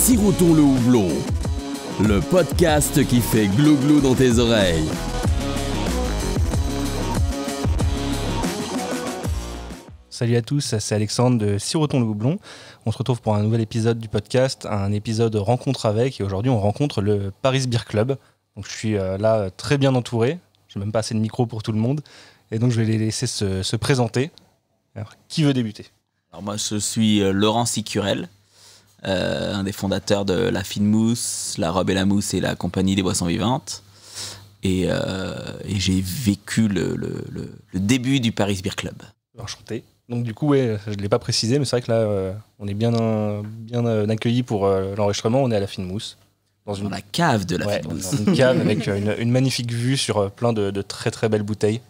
Sirotons le houblon, le podcast qui fait glou-glou dans tes oreilles. Salut à tous, c'est Alexandre de Sirotons le houblon. On se retrouve pour un nouvel épisode du podcast, un épisode rencontre avec, et aujourd'hui on rencontre le Paris Beer Club. Donc je suis là très bien entouré, j'ai même pas assez de micro pour tout le monde, et donc je vais les laisser se présenter. Alors, qui veut débuter ? Alors moi je suis Laurent Sicurel, un des fondateurs de la Fine Mousse, la Robe et la Mousse et la Compagnie des Boissons Vivantes. Et j'ai vécu le début du Paris Beer Club. Enchanté. Donc du coup, ouais, je ne l'ai pas précisé, mais c'est vrai que là, on est bien accueillis pour l'enregistrement. On est à la Fine Mousse. Dans la cave de la Fine Mousse. Dans une cave avec une magnifique vue sur plein de très très belles bouteilles.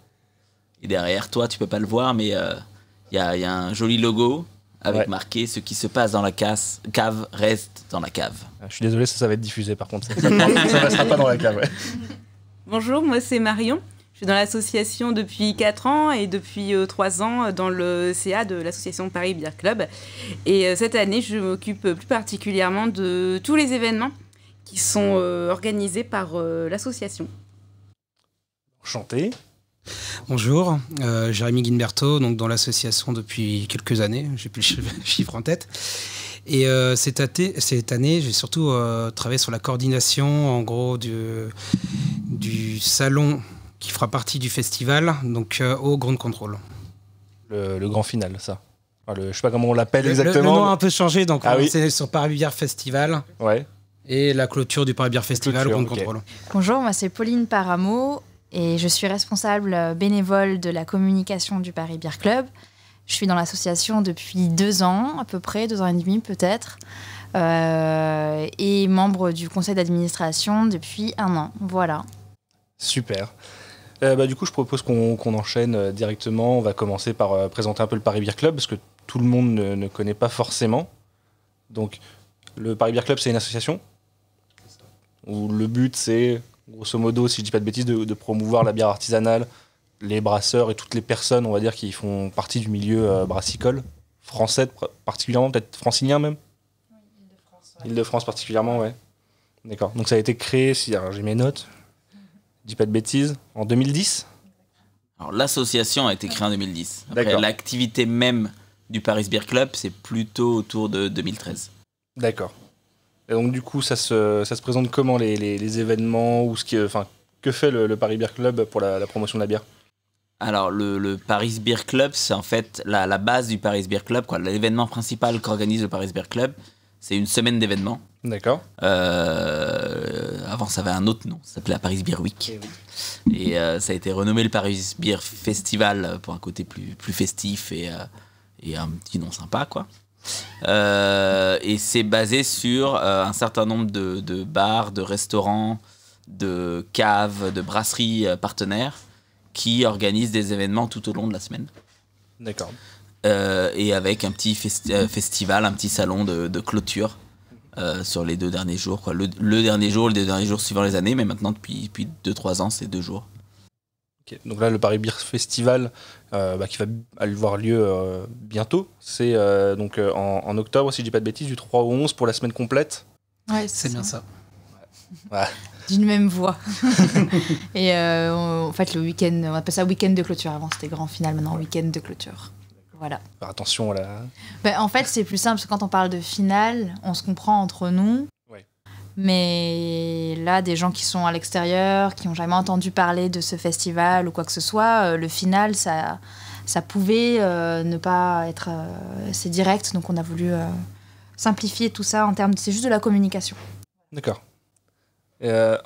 Et derrière toi, tu peux pas le voir, mais il y a un joli logo avec marqué « Ce qui se passe dans la cave reste dans la cave ». Je suis désolé, ça va être diffusé par contre. Ça ne restera pas dans la cave. Ouais. Bonjour, moi c'est Marion. Je suis dans l'association depuis 4 ans et depuis 3 ans dans le CA de l'association Paris Beer Club. Et cette année, je m'occupe plus particulièrement de tous les événements qui sont organisés par l'association. Enchanté. Bonjour, Jérémy Guinberto, donc dans l'association depuis quelques années, j'ai plus le chiffre en tête. Et cette année, j'ai surtout travaillé sur la coordination, en gros, du salon qui fera partie du festival, donc au Ground Control. Le grand final, ça. Enfin, je sais pas comment on l'appelle exactement. Le nom a un peu changé, donc c'est sur Paris Beer Festival. Ouais. Et la clôture du Paris Beer Festival au Ground Control. Bonjour, moi c'est Pauline Paramo et je suis responsable bénévole de la communication du Paris Beer Club. Je suis dans l'association depuis 2 ans, à peu près, 2 ans et demi peut-être, et membre du conseil d'administration depuis 1 an. Voilà. Super. Du coup, je propose qu'on enchaîne directement. On va commencer par présenter un peu le Paris Beer Club, parce que tout le monde ne connaît pas forcément. Donc, le Paris Beer Club, c'est une association où le but, c'est, grosso modo, si je dis pas de bêtises, de promouvoir la bière artisanale, les brasseurs et toutes les personnes, on va dire, qui font partie du milieu brassicole, français particulièrement, peut-être francilien même. Oui, Île-de-France. Ouais. Île-de-France particulièrement, ouais. D'accord. Donc, ça a été créé, alors j'ai mes notes. Je dis pas de bêtises, en 2010 ? Alors l'association a été créée en 2010. Après, l'activité même du Paris Beer Club, c'est plutôt autour de 2013. D'accord. Et donc du coup, ça se présente comment les événements ou que fait le Paris Beer Club pour la promotion de la bière ? Alors le Paris Beer Club, c'est en fait la base du Paris Beer Club, quoi. L'événement principal qu'organise le Paris Beer Club, c'est une semaine d'événements. D'accord. Avant, ça avait un autre nom, ça s'appelait la Paris Beer Week. Et ça a été renommé le Paris Beer Festival pour un côté plus festif et un petit nom sympa, quoi. Et c'est basé sur un certain nombre de bars, de restaurants, de caves, de brasseries partenaires qui organisent des événements tout au long de la semaine. D'accord. Et avec un petit festival, un petit salon de clôture sur les 2 derniers jours, quoi. Le dernier jour, les 2 derniers jours suivant les années, mais maintenant depuis 2-3 ans, c'est 2 jours. Okay. Donc là, le Paris Beer Festival qui va avoir lieu bientôt, c'est donc en octobre, si je dis pas de bêtises, du 3 au 11 pour la semaine complète. Ouais, c'est bien ça. Ouais. D'une même voix. Et en fait, le week-end, on appelle ça week-end de clôture. Avant, c'était grand final, maintenant week-end de clôture. Voilà. Faire attention à la... En fait, c'est plus simple, parce que quand on parle de finale, on se comprend entre nous. Ouais. Mais là, des gens qui sont à l'extérieur, qui n'ont jamais entendu parler de ce festival ou quoi que ce soit, le final, ça pouvait ne pas être assez direct. Donc, on a voulu simplifier tout ça en termes c'est juste de la communication. D'accord.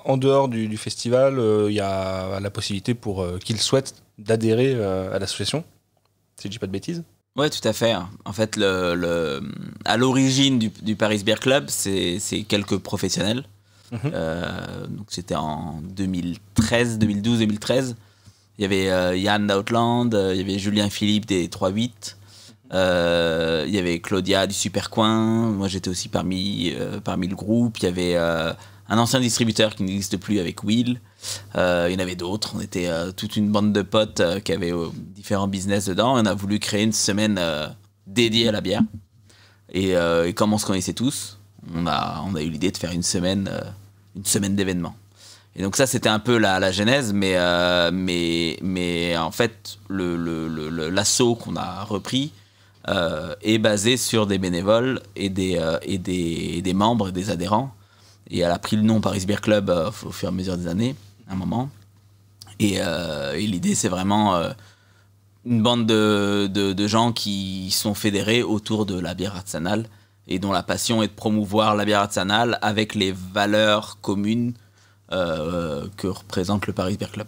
En dehors du festival, il y a la possibilité pour qui le souhaitent d'adhérer à l'association, si je dis pas de bêtises. Ouais, tout à fait. En fait, à l'origine du Paris Beer Club, c'est quelques professionnels. Donc c'était en 2013, 2012, 2013. Il y avait Yann d'Outland, il y avait Julien Philippe des 3-8, il y avait Claudia du Supercoin. Moi, j'étais aussi parmi le groupe. Il y avait un ancien distributeur qui n'existe plus avec Will. Il y en avait d'autres. On était toute une bande de potes qui avaient différents business dedans. On a voulu créer une semaine dédiée à la bière. Et comme on se connaissait tous, on a eu l'idée de faire une semaine d'événements. Et donc ça, c'était un peu la genèse, mais en fait, l'assaut qu'on a repris est basé sur des bénévoles et des membres et des adhérents. Et elle a pris le nom Paris Beer Club au fur et à mesure des années, à un moment. Et l'idée, c'est vraiment une bande de gens qui sont fédérés autour de la bière artisanale et dont la passion est de promouvoir la bière artisanale avec les valeurs communes que représente le Paris Beer Club.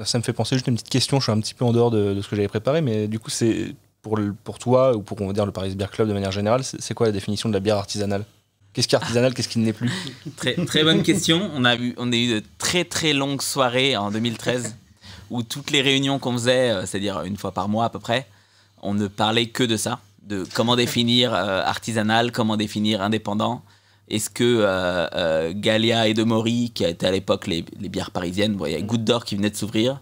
Ça me fait penser juste une petite question, je suis un petit peu en dehors de ce que j'avais préparé, mais du coup, c'est pour toi, ou pour on va dire le Paris Beer Club de manière générale, c'est quoi la définition de la bière artisanale ? Qu'est-ce qui est artisanal, qu'est-ce qui ne l'est plus ? Très bonne question. On a eu de très très longues soirées en 2013 où toutes les réunions qu'on faisait, c'est-à-dire une fois par mois à peu près, on ne parlait que de ça, de comment définir artisanal, comment définir indépendant. Est-ce que Gallia et Demory, qui étaient à l'époque les bières parisiennes, il y avait Goutte d'Or qui venait de s'ouvrir,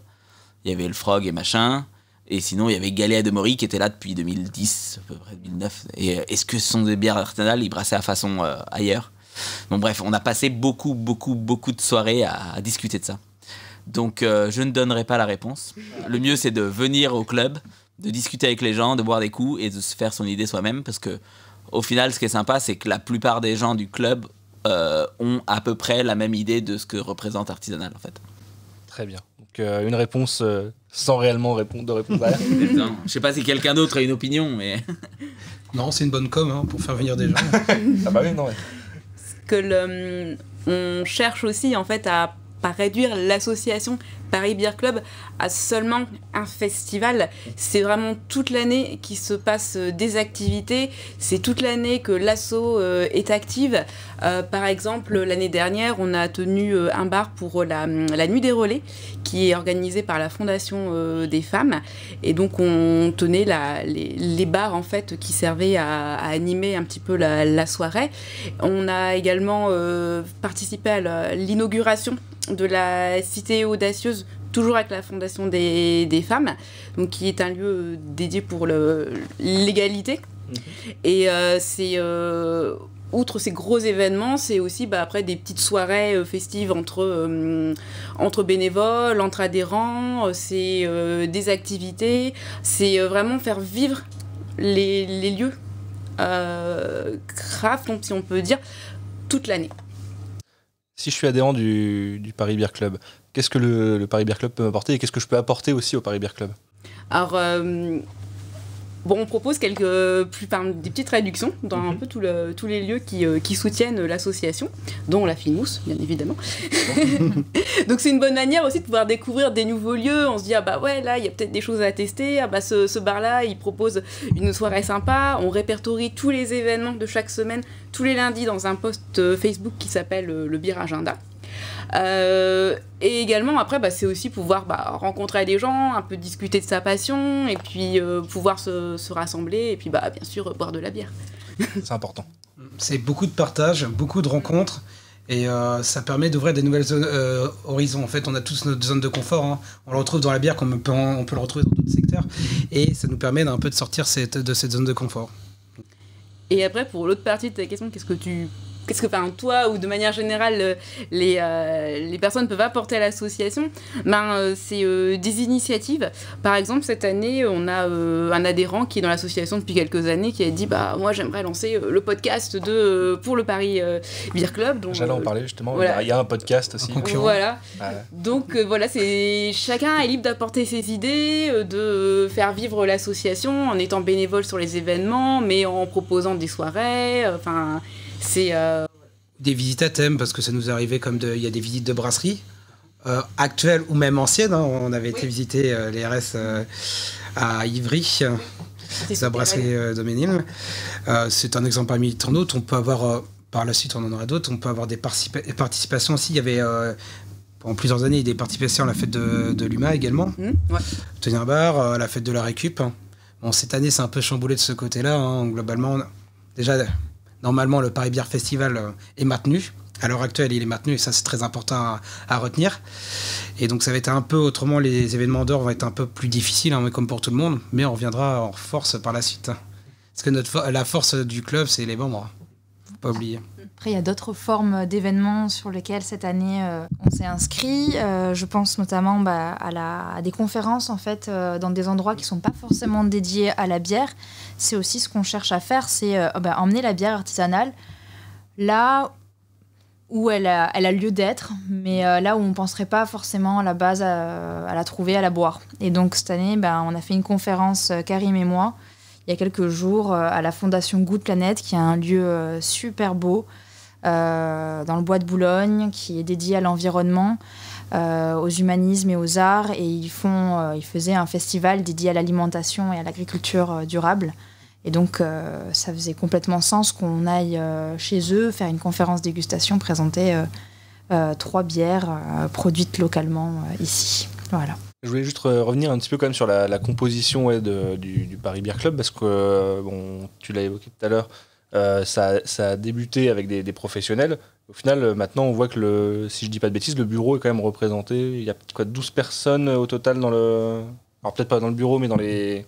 il y avait le Frog et machin, et sinon il y avait Gallia et Demory qui étaient là depuis 2010, à peu près 2009. Et est-ce que ce sont des bières artisanales ? Ils brassaient à façon ailleurs. Bon bref, on a passé beaucoup de soirées à discuter de ça. Donc je ne donnerai pas la réponse. Le mieux c'est de venir au club, de discuter avec les gens, de boire des coups et de se faire son idée soi-même, parce que au final, ce qui est sympa, c'est que la plupart des gens du club ont à peu près la même idée de ce que représente artisanal, en fait. Très bien. Donc, une réponse sans réellement de réponse derrière. Je sais pas si quelqu'un d'autre a une opinion, mais... Non, c'est une bonne com pour faire venir des gens. Ah bah oui, non, ouais. On cherche aussi, en fait, à pas réduire l'association Paris Beer Club à seulement un festival. C'est vraiment toute l'année qui se passe des activités. C'est toute l'année que l'asso est active. Par exemple, l'année dernière, on a tenu un bar pour la Nuit des Relais, qui est organisée par la Fondation des femmes. Et donc, on tenait les bars en fait, qui servaient à animer un petit peu la soirée. On a également participé à l'inauguration de la Cité Audacieuse, toujours avec la Fondation des femmes, donc qui est un lieu dédié pour l'égalité. Et c'est outre ces gros événements, c'est aussi après des petites soirées festives entre bénévoles, entre adhérents, c'est des activités, c'est vraiment faire vivre les lieux craft, si on peut dire, toute l'année. Si je suis adhérent du Paris Beer Club, qu'est-ce que le Paris Beer Club peut m'apporter et qu'est-ce que je peux apporter aussi au Paris Beer Club ? Alors, on propose des petites réductions dans un peu tous les lieux qui soutiennent l'association, dont la Finous, bien évidemment. Donc c'est une bonne manière aussi de pouvoir découvrir des nouveaux lieux. On se dit, là, il y a peut-être des choses à tester. Ce bar-là, il propose une soirée sympa. On répertorie tous les événements de chaque semaine, tous les lundis, dans un post Facebook qui s'appelle le Beer Agenda. Et également après c'est aussi pouvoir rencontrer des gens, un peu discuter de sa passion et puis pouvoir se rassembler et puis bien sûr boire de la bière. C'est important. C'est beaucoup de partage, beaucoup de rencontres et ça permet d'ouvrir des nouvelles horizons. En fait, on a tous notre zone de confort, on le retrouve dans la bière comme on peut le retrouver dans d'autres secteurs et ça nous permet d'un peu de sortir de cette zone de confort. Et après, pour l'autre partie de ta question, qu'est-ce que toi ou de manière générale les personnes peuvent apporter à l'association, c'est des initiatives. Par exemple, cette année, on a un adhérent qui est dans l'association depuis quelques années qui a dit moi j'aimerais lancer le podcast pour le Paris Beer Club. J'allais en parler justement, voilà. Il y a un podcast aussi. Voilà. Donc chacun est libre d'apporter ses idées, de faire vivre l'association en étant bénévole sur les événements, mais en proposant des soirées, c'est des visites à thème, parce que ça nous arrivait il y a des visites de brasserie actuelles ou même anciennes. On avait été visiter les RS à Ivry, la brasserie Doménil. C'est un exemple parmi tant d'autres. On peut avoir, par la suite on en aura d'autres, on peut avoir des participations aussi. Il y avait pendant plusieurs années des participations à la fête de l'UMA également. Tenir un bar, la fête de la récup. Bon, cette année c'est un peu chamboulé de ce côté-là. Globalement, déjà... Normalement, le Paris Beer Festival est maintenu. À l'heure actuelle, il est maintenu et ça, c'est très important à retenir. Et donc, ça va être un peu autrement. Les événements d'or vont être un peu plus difficiles, comme pour tout le monde. Mais on reviendra en force par la suite. Parce que la force du club, c'est les membres. Faut pas oublier. Après, il y a d'autres formes d'événements sur lesquels cette année on s'est inscrit. Je pense notamment à des conférences en fait, dans des endroits qui ne sont pas forcément dédiés à la bière. C'est aussi ce qu'on cherche à faire, c'est emmener la bière artisanale là où elle a lieu d'être, mais là où on ne penserait pas forcément à la base à la trouver, à la boire. Et donc cette année, on a fait une conférence, Karim et moi, il y a quelques jours, à la Fondation Good Planet, qui est un lieu super beau, dans le bois de Boulogne, qui est dédié à l'environnement, aux humanismes et aux arts. Et ils faisaient un festival dédié à l'alimentation et à l'agriculture durable. Et donc, ça faisait complètement sens qu'on aille chez eux faire une conférence dégustation, présenter 3 bières produites localement ici. Voilà. Je voulais juste revenir un petit peu quand même sur la composition du Paris Beer Club, parce que, tu l'as évoqué tout à l'heure, ça a débuté avec des professionnels. Au final, maintenant, on voit que, si je dis pas de bêtises, le bureau est quand même représenté. Il y a 12 personnes au total dans le... Alors peut-être pas dans le bureau, mais dans les...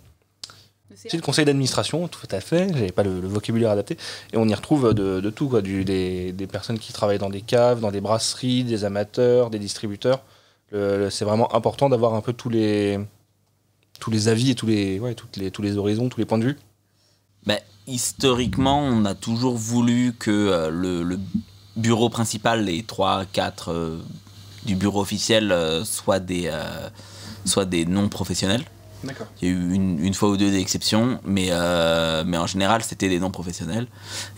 C'est le conseil d'administration, tout à fait. J'avais pas le vocabulaire adapté. Et on y retrouve de tout, quoi. Des personnes qui travaillent dans des caves, dans des brasseries, des amateurs, des distributeurs. C'est vraiment important d'avoir un peu tous les avis et tous les horizons, tous les points de vue. Historiquement, on a toujours voulu que le bureau principal, les 3-4 du bureau officiel, soient des non-professionnels. D'accord. Il y a eu une fois ou deux d'exceptions, mais en général, c'était des non-professionnels.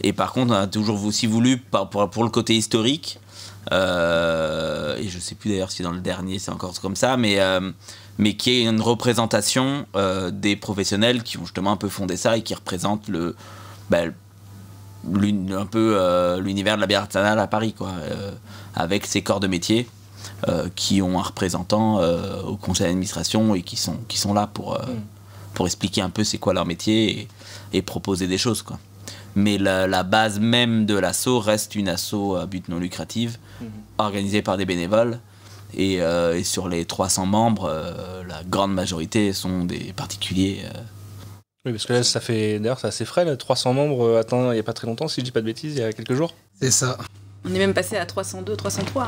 Et par contre, on a toujours aussi voulu, pour le côté historique, et je ne sais plus d'ailleurs si dans le dernier c'est encore comme ça, mais qu'il y ait une représentation des professionnels qui ont justement un peu fondé ça et qui représentent un peu l'univers de la bière artisanale à Paris, quoi, avec ses corps de métier. Qui ont un représentant au conseil d'administration et qui sont là pour expliquer un peu c'est quoi leur métier et proposer des choses, quoi. Mais la base même de l'asso reste une asso à but non lucratif, organisée par des bénévoles, et sur les 300 membres, la grande majorité sont des particuliers. Oui, parce que là, d'ailleurs, c'est assez frais, là, 300 membres atteints il n'y a pas très longtemps, si je dis pas de bêtises, il y a quelques jours. C'est ça. On est même passé à 302, 303.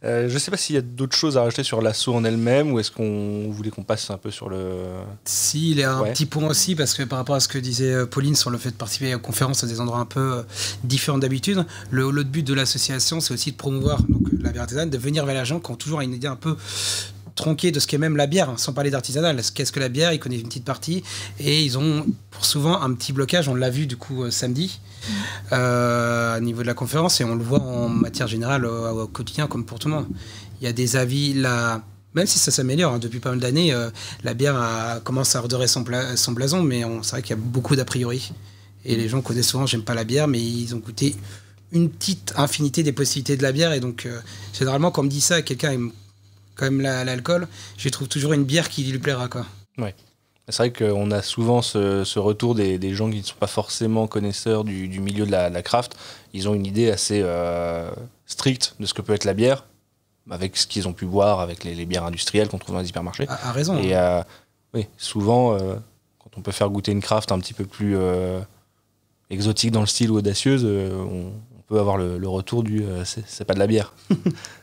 Je sais pas s'il y a d'autres choses à rajouter sur l'asso en elle-même, ou est-ce qu'on voulait qu'on passe un peu sur le... Si, il y a un petit point aussi, parce que par rapport à ce que disait Pauline sur le fait de participer aux conférences à des endroits un peu différents d'habitude, l'autre but de l'association, c'est aussi de promouvoir la bière artisanale, de venir vers les gens qui ont toujours une idée un peu tronquée de ce qu'est même la bière, sans parler d'artisanal. Qu'est-ce que la bière? Ils connaissent une petite partie, et ils ont pour souvent un petit blocage. On l'a vu du coup samedi, au niveau de la conférence, et on le voit en matière générale au quotidien comme pour tout le monde. Il y a des avis là, même si ça s'améliore, depuis pas mal d'années, la bière commence à redorer son blason, mais c'est vrai qu'il y a beaucoup d'a priori, et les gens connaissent souvent j'aime pas la bière, mais ils ont goûté une petite infinité des possibilités de la bière, et donc généralement quand on me dit ça à quelqu'un aime quand même l'alcool, je trouve toujours une bière qui lui plaira, quoi. Ouais. C'est vrai qu'on a souvent ce retour des gens qui ne sont pas forcément connaisseurs du milieu de la craft. Ils ont une idée assez stricte de ce que peut être la bière, avec ce qu'ils ont pu boire avec les bières industrielles qu'on trouve dans les hypermarchés. A raison. Et oui, souvent, quand on peut faire goûter une craft un petit peu plus exotique dans le style ou audacieuse, on peut avoir le retour du c'est pas de la bière.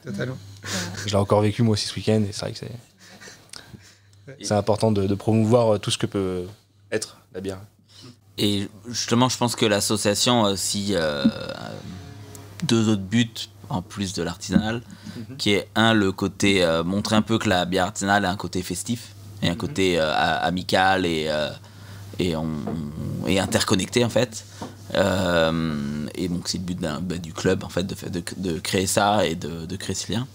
Totalement. Je l'ai encore vécu moi aussi ce week-end, et c'est vrai que c'est important de promouvoir tout ce que peut être la bière. Et justement, je pense que l'association a aussi 2 autres buts en plus de l'artisanal, qui est le côté montrer un peu que la bière artisanale a un côté festif et un côté amical et interconnecté en fait. Et donc c'est le but du club en fait, de créer ça et de créer ce lien.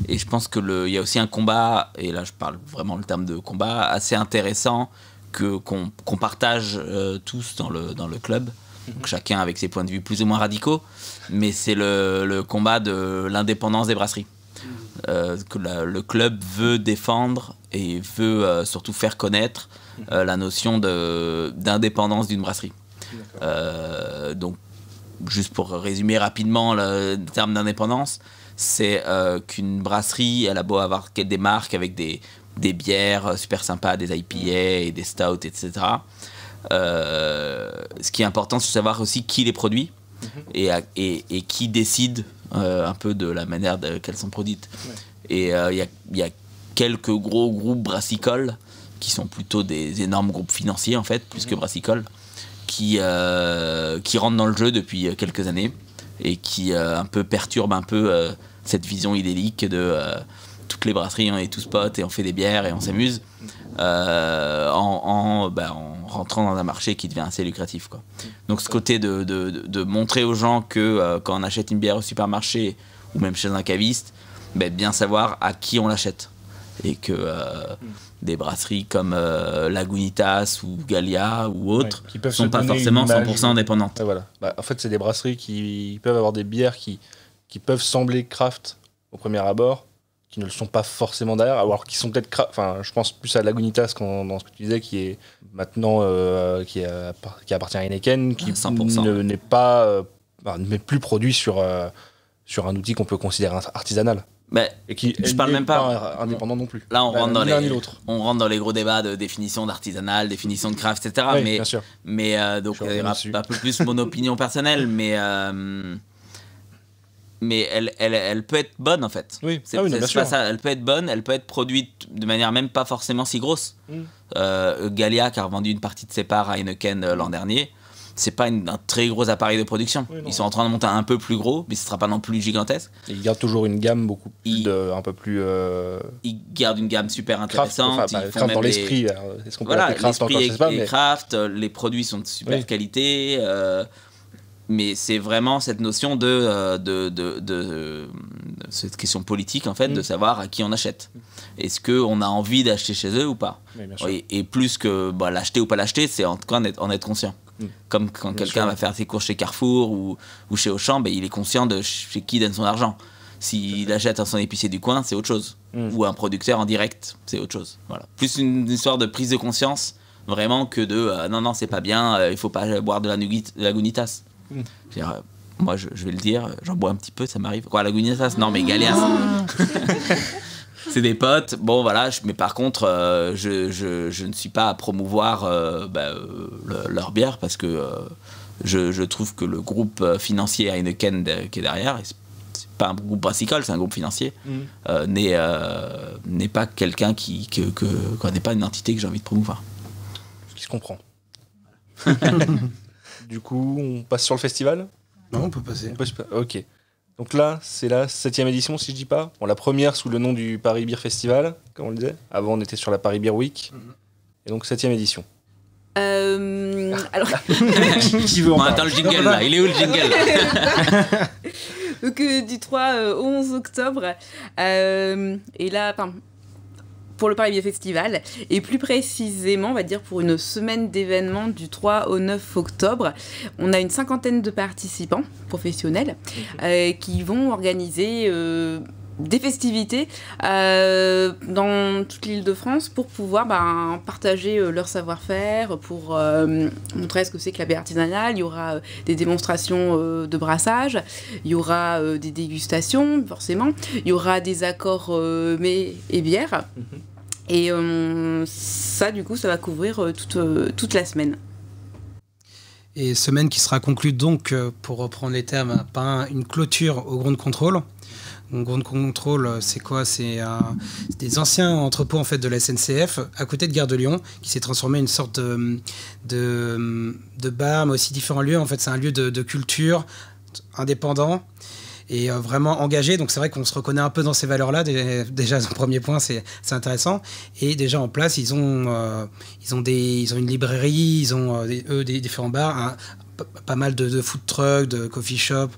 Et je pense que il y a aussi un combat, et là je parle vraiment le terme de combat assez intéressant qu'on partage tous dans le club. Donc chacun avec ses points de vue plus ou moins radicaux, mais c'est le combat de l'indépendance des brasseries, que le club veut défendre et veut surtout faire connaître la notion d'indépendance d'une brasserie. Donc juste pour résumer rapidement le terme d'indépendance, c'est qu'une brasserie, elle a beau avoir des marques avec des bières super sympas, des IPA et des stouts, etc. Ce qui est important, c'est de savoir aussi qui les produit et qui décide un peu de la manière qu'elles sont produites. Et il y a quelques gros groupes brassicoles qui sont plutôt des énormes groupes financiers en fait, plus que brassicoles, qui rentrent dans le jeu depuis quelques années et qui un peu perturbent un peu cette vision idyllique de toutes les brasseries, on est tous potes et on fait des bières et on s'amuse, en rentrant dans un marché qui devient assez lucratif, quoi. Donc ce côté de montrer aux gens que quand on achète une bière au supermarché ou même chez un caviste, bien savoir à qui on l'achète. Et que des brasseries comme Lagunitas ou Gallia ou autres ne sont pas forcément 100% indépendantes. Voilà. En fait, c'est des brasseries qui peuvent avoir des bières qui peuvent sembler craft au premier abord, qui ne le sont pas forcément derrière, alors qui sont peut-être craft. Enfin, je pense plus à Lagunitas dans ce que tu disais, qui est maintenant qui appartient à Heineken, qui n'est pas n'est plus produit sur un outil qu'on peut considérer artisanal. Et qui je parle même pas indépendant non plus. Là, on rentre dans les gros débats de définition d'artisanal, définition de craft, etc. Oui, bien sûr. Mais donc il y aura un peu plus mon opinion personnelle, mais elle peut être bonne en fait. Oui, bien sûr. Ça. Elle peut être bonne, elle peut être produite de manière même pas forcément si grosse. Gallia qui a revendu une partie de ses parts à Heineken l'an dernier. C'est pas un très gros appareil de production. Ils sont en train de monter un peu plus gros, mais ce sera pas non plus gigantesque. Et ils gardent toujours une gamme un peu plus. Ils gardent une gamme super intéressante. Craft dans l'esprit. Est-ce qu'on peut l'appeler craft encore, je sais pas, mais craft, les produits sont de super qualité. Mais c'est vraiment cette notion de cette question politique en fait, de savoir à qui on achète. Est-ce qu'on a envie d'acheter chez eux ou pas? Et plus que l'acheter ou pas l'acheter, c'est en tout cas en être conscient. Comme quand quelqu'un va faire ses courses chez Carrefour ou chez Auchan, il est conscient de chez qui il donne son argent. S'il achète à son épicier du coin, c'est autre chose. Ou un producteur en direct, c'est autre chose. Voilà. Plus une histoire de prise de conscience, vraiment, que de non, c'est pas bien, il faut pas boire de la Lagunitas. Moi, je vais le dire, j'en bois un petit peu, ça m'arrive. Quoi, Lagunitas? Non, mais Gallia, c'est des potes. Bon, voilà, mais par contre, je ne suis pas à promouvoir leur bière parce que je trouve que le groupe financier Heineken qui est derrière, c'est pas un groupe brassicole, c'est un groupe financier, n'est pas quelqu'un n'est pas une entité que j'ai envie de promouvoir. Ce qui se comprend. Du coup, on passe sur le festival? Non, on peut passer. Ok. Donc là, c'est la 7e édition, si je dis pas. Bon, la première sous le nom du Paris Beer Festival, comme on le disait. Avant, on était sur la Paris Beer Week. Et donc, 7e édition. Alors... Qui veut en parler? Attends, le jingle, là. Il est où, le jingle? Donc, du 3 au 11 octobre. Et là, pour le Paris Beer Festival, et plus précisément, on va dire pour une semaine d'événements du 3 au 9 octobre, on a une 50aine de participants professionnels qui vont organiser des festivités dans toute l'île de France pour pouvoir partager leur savoir-faire, pour montrer ce que c'est que la bière artisanale. Il y aura des démonstrations de brassage, il y aura des dégustations, forcément, il y aura des accords mets et bières. Et ça, du coup, ça va couvrir toute la semaine. Et semaine qui sera conclue donc, pour reprendre les termes, par une clôture au Ground Control. Donc, Ground Control, c'est quoi? C'est des anciens entrepôts en fait, de la SNCF à côté de Gare de Lyon qui s'est transformé en une sorte de bar, mais aussi différents lieux. En fait, c'est un lieu de culture indépendant et vraiment engagé. Donc c'est vrai qu'on se reconnaît un peu dans ces valeurs-là. Déjà, son premier point, c'est intéressant. Et déjà en place, ils ont une librairie, ils ont des différents bars, pas mal de food trucks, de coffee shop,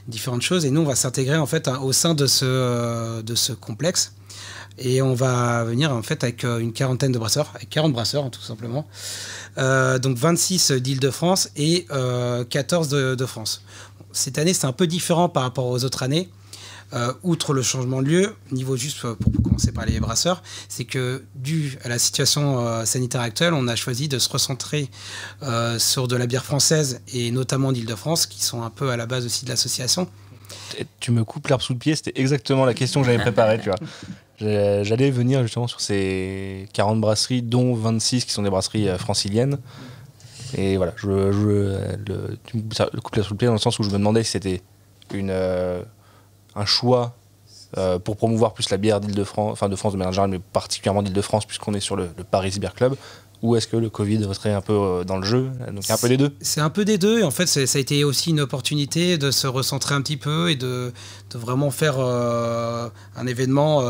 différentes choses. Et nous, on va s'intégrer en fait au sein de ce complexe. Et on va venir en fait avec une quarantaine de brasseurs, avec 40 brasseurs tout simplement. Donc 26 d'Île-de-France et 14 de France. Cette année, c'est un peu différent par rapport aux autres années. Outre le changement de lieu, niveau juste pour commencer par les brasseurs, c'est que dû à la situation sanitaire actuelle, on a choisi de se recentrer sur de la bière française et notamment d'Île-de-France, qui sont un peu à la base aussi de l'association. Tu me coupes l'herbe sous le pied, c'était exactement la question que j'avais préparée, tu vois. J'allais venir justement sur ces 40 brasseries, dont 26 qui sont des brasseries franciliennes. Et voilà, tu me coupes la sous le pied dans le sens où je me demandais si c'était un choix pour promouvoir plus la bière d'Île-de-France, enfin de France de manière générale, mais particulièrement d'Île-de-France, puisqu'on est sur le Paris Beer Club, ou est-ce que le Covid serait un peu dans le jeu? Donc un peu des deux. C'est un peu des deux, et en fait ça a été aussi une opportunité de se recentrer un petit peu et de vraiment faire un événement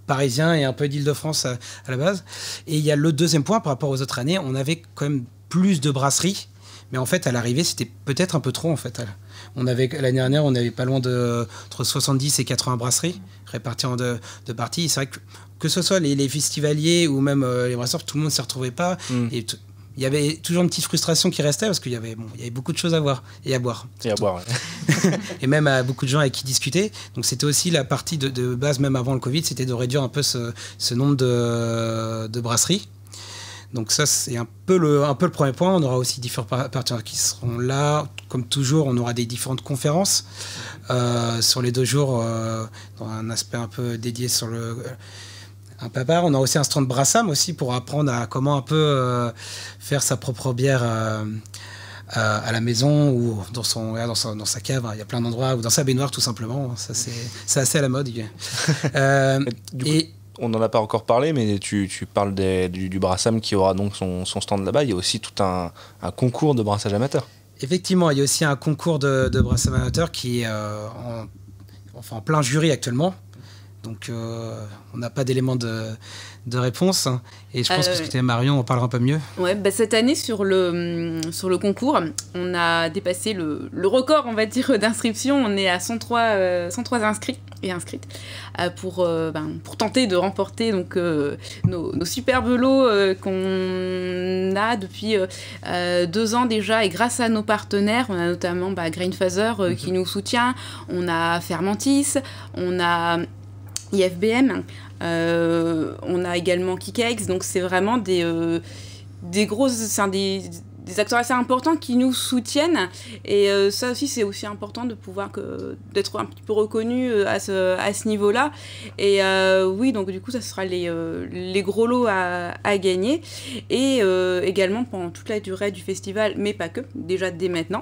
parisien et un peu d'Île-de-France à la base. Et il y a le deuxième point par rapport aux autres années, on avait quand même plus de brasseries, mais en fait à l'arrivée c'était peut-être un peu trop en fait. L'année dernière on avait pas loin entre 70 et 80 brasseries réparties en deux parties. C'est vrai que ce soit les festivaliers ou même les brasseurs, tout le monde ne s'y retrouvait pas. Et il y avait toujours une petite frustration qui restait parce qu'il y avait beaucoup de choses à voir et à boire. Et à boire, ouais. Et même beaucoup de gens avec qui discuter. Donc c'était aussi la partie de base, même avant le Covid, c'était de réduire un peu ce nombre de brasseries. Donc ça, c'est un peu le premier point. On aura aussi différents partenaires qui seront là. Comme toujours, on aura des différentes conférences sur les 2 jours, dans un aspect un peu dédié sur un peu à part. On a aussi un stand Brassam aussi pour apprendre à comment un peu faire sa propre bière à la maison ou dans sa cave. Il y a plein d'endroits, ou dans sa baignoire tout simplement. Ça, c'est assez à la mode. On n'en a pas encore parlé, mais tu parles du Brassam qui aura donc son stand là-bas. Il y a aussi tout un concours de brassage amateur. Effectivement, il y a aussi un concours de brassage amateur qui est en plein jury actuellement. Donc, on n'a pas d'éléments de réponse. Et je pense que c'était Marion, on parlera un peu mieux. Ouais, cette année, sur le concours, on a dépassé le record, on va dire, d'inscription. On est à 103 inscrits et inscrites pour tenter de remporter donc, nos superbes lots qu'on a depuis 2 ans déjà. Et grâce à nos partenaires, on a notamment Grainfather qui nous soutient, on a Fermentis, on a IFBM, on a également Kikex, donc c'est vraiment des acteurs assez importants qui nous soutiennent, et ça aussi c'est aussi important de pouvoir d'être un petit peu reconnu à ce niveau-là. Et oui, donc du coup ça sera les gros lots à gagner, et également pendant toute la durée du festival, mais pas que, déjà dès maintenant.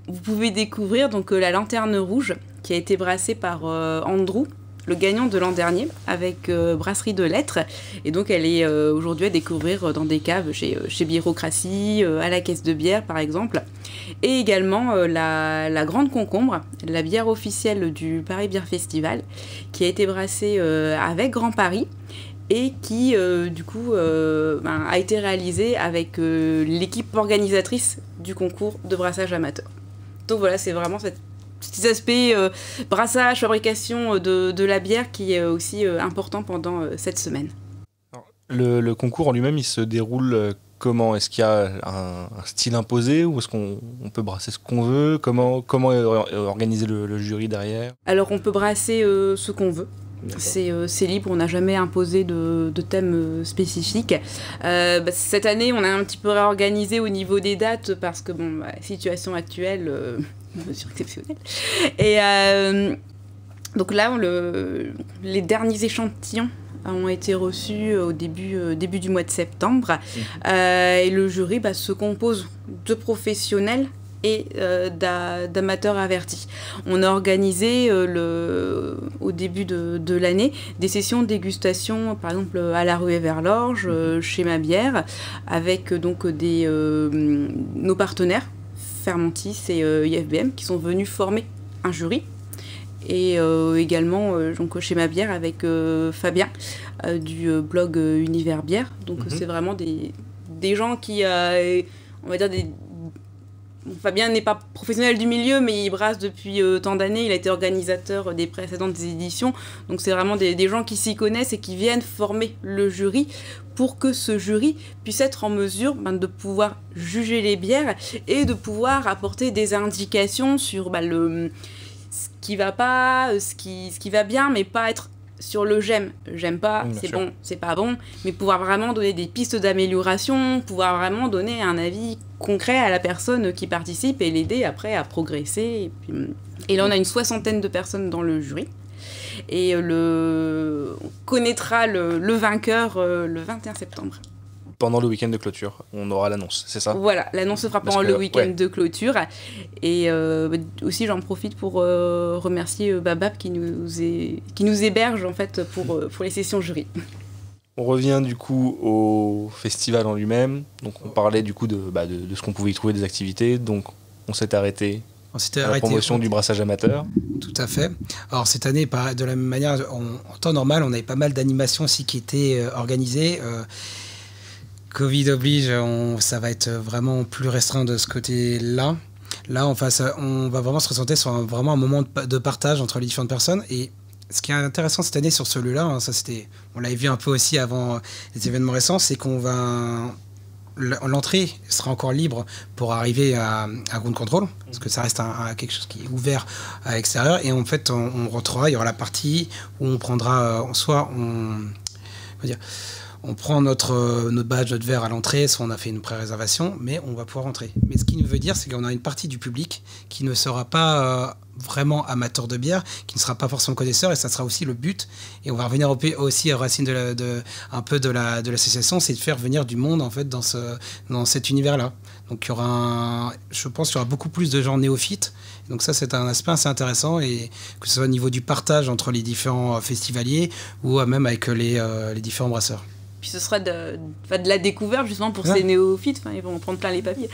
Vous pouvez découvrir donc la Lanterne Rouge qui a été brassée par Andrew, le gagnant de l'an dernier, avec Brasserie de Lettres. Et donc elle est aujourd'hui à découvrir dans des caves chez Biérocratie, à la Caisse de Bière par exemple. Et également la Grande Concombre, la bière officielle du Paris Beer Festival, qui a été brassée avec Grand Paris et qui du coup a été réalisée avec l'équipe organisatrice du concours de brassage amateur. Donc voilà, c'est vraiment cet aspect brassage, fabrication de la bière qui est aussi important pendant cette semaine. Le concours en lui-même, il se déroule comment? Est-ce qu'il y a un style imposé, ou est-ce qu'on peut brasser ce qu'on veut? Comment est organisé le jury derrière? Alors on peut brasser ce qu'on veut. C'est libre, on n'a jamais imposé de thème spécifique. Cette année, on a un petit peu réorganisé au niveau des dates parce que, situation actuelle, mesure exceptionnelle. Et donc là, les derniers échantillons ont été reçus au début du mois de septembre. Et le jury se compose de professionnels et d'amateurs avertis. On a organisé au début de l'année des sessions de dégustation, par exemple à la Ruée vers l'Orge, chez Ma Bière, avec donc nos partenaires, Fermentis et IFBM, qui sont venus former un jury. Et également donc chez Ma Bière avec Fabien du blog Univers Bière. Donc c'est vraiment des gens qui, on va dire Fabien n'est pas professionnel du milieu, mais il brasse depuis tant d'années. Il a été organisateur des précédentes éditions. Donc c'est vraiment des gens qui s'y connaissent et qui viennent former le jury pour que ce jury puisse être en mesure de pouvoir juger les bières et de pouvoir apporter des indications sur ce qui va pas, ce qui va bien, mais pas être sur le j'aime pas, c'est bon, c'est pas bon, mais pouvoir vraiment donner des pistes d'amélioration, pouvoir vraiment donner un avis concret à la personne qui participe et l'aider après à progresser. Et là, on a une 60aine de personnes dans le jury. Et on connaîtra le vainqueur le 21 septembre. pendant le week-end de clôture, on aura l'annonce, c'est ça? Voilà, l'annonce se fera pendant le week-end de clôture. Et aussi, j'en profite pour remercier Babab qui nous héberge en fait pour les sessions jury. On revient du coup au festival en lui-même. Donc on parlait du coup de ce qu'on pouvait y trouver, des activités. Donc on s'est arrêté à la promotion du brassage amateur. Tout à fait. Alors cette année, de la même manière, en temps normal, on avait pas mal d'animations aussi qui étaient organisées. Covid oblige, ça va être vraiment plus restreint de ce côté-là. Là, on va vraiment se ressentir sur vraiment un moment de partage entre les différentes personnes. Et ce qui est intéressant cette année sur ce lieu-là, on l'avait vu un peu aussi avant les événements récents, c'est l'entrée sera encore libre pour arriver à Ground Control, parce que ça reste quelque chose qui est ouvert à l'extérieur. Et en fait, on rentrera, il y aura la partie où on prendra, on prend notre badge, notre verre à l'entrée, soit on a fait une pré-réservation, mais on va pouvoir rentrer. Mais ce qui veut dire, c'est qu'on a une partie du public qui ne sera pas vraiment amateur de bière, qui ne sera pas forcément connaisseur, et ça sera aussi le but. Et on va revenir aussi aux racines un peu de l'association, c'est de faire venir du monde en fait dans cet univers-là. Donc je pense qu'il y aura beaucoup plus de gens néophytes. Donc ça, c'est un aspect assez intéressant, et que ce soit au niveau du partage entre les différents festivaliers ou même avec les différents brasseurs. Puis ce sera de la découverte justement pour ces néophytes. Ils vont en prendre plein les papiers.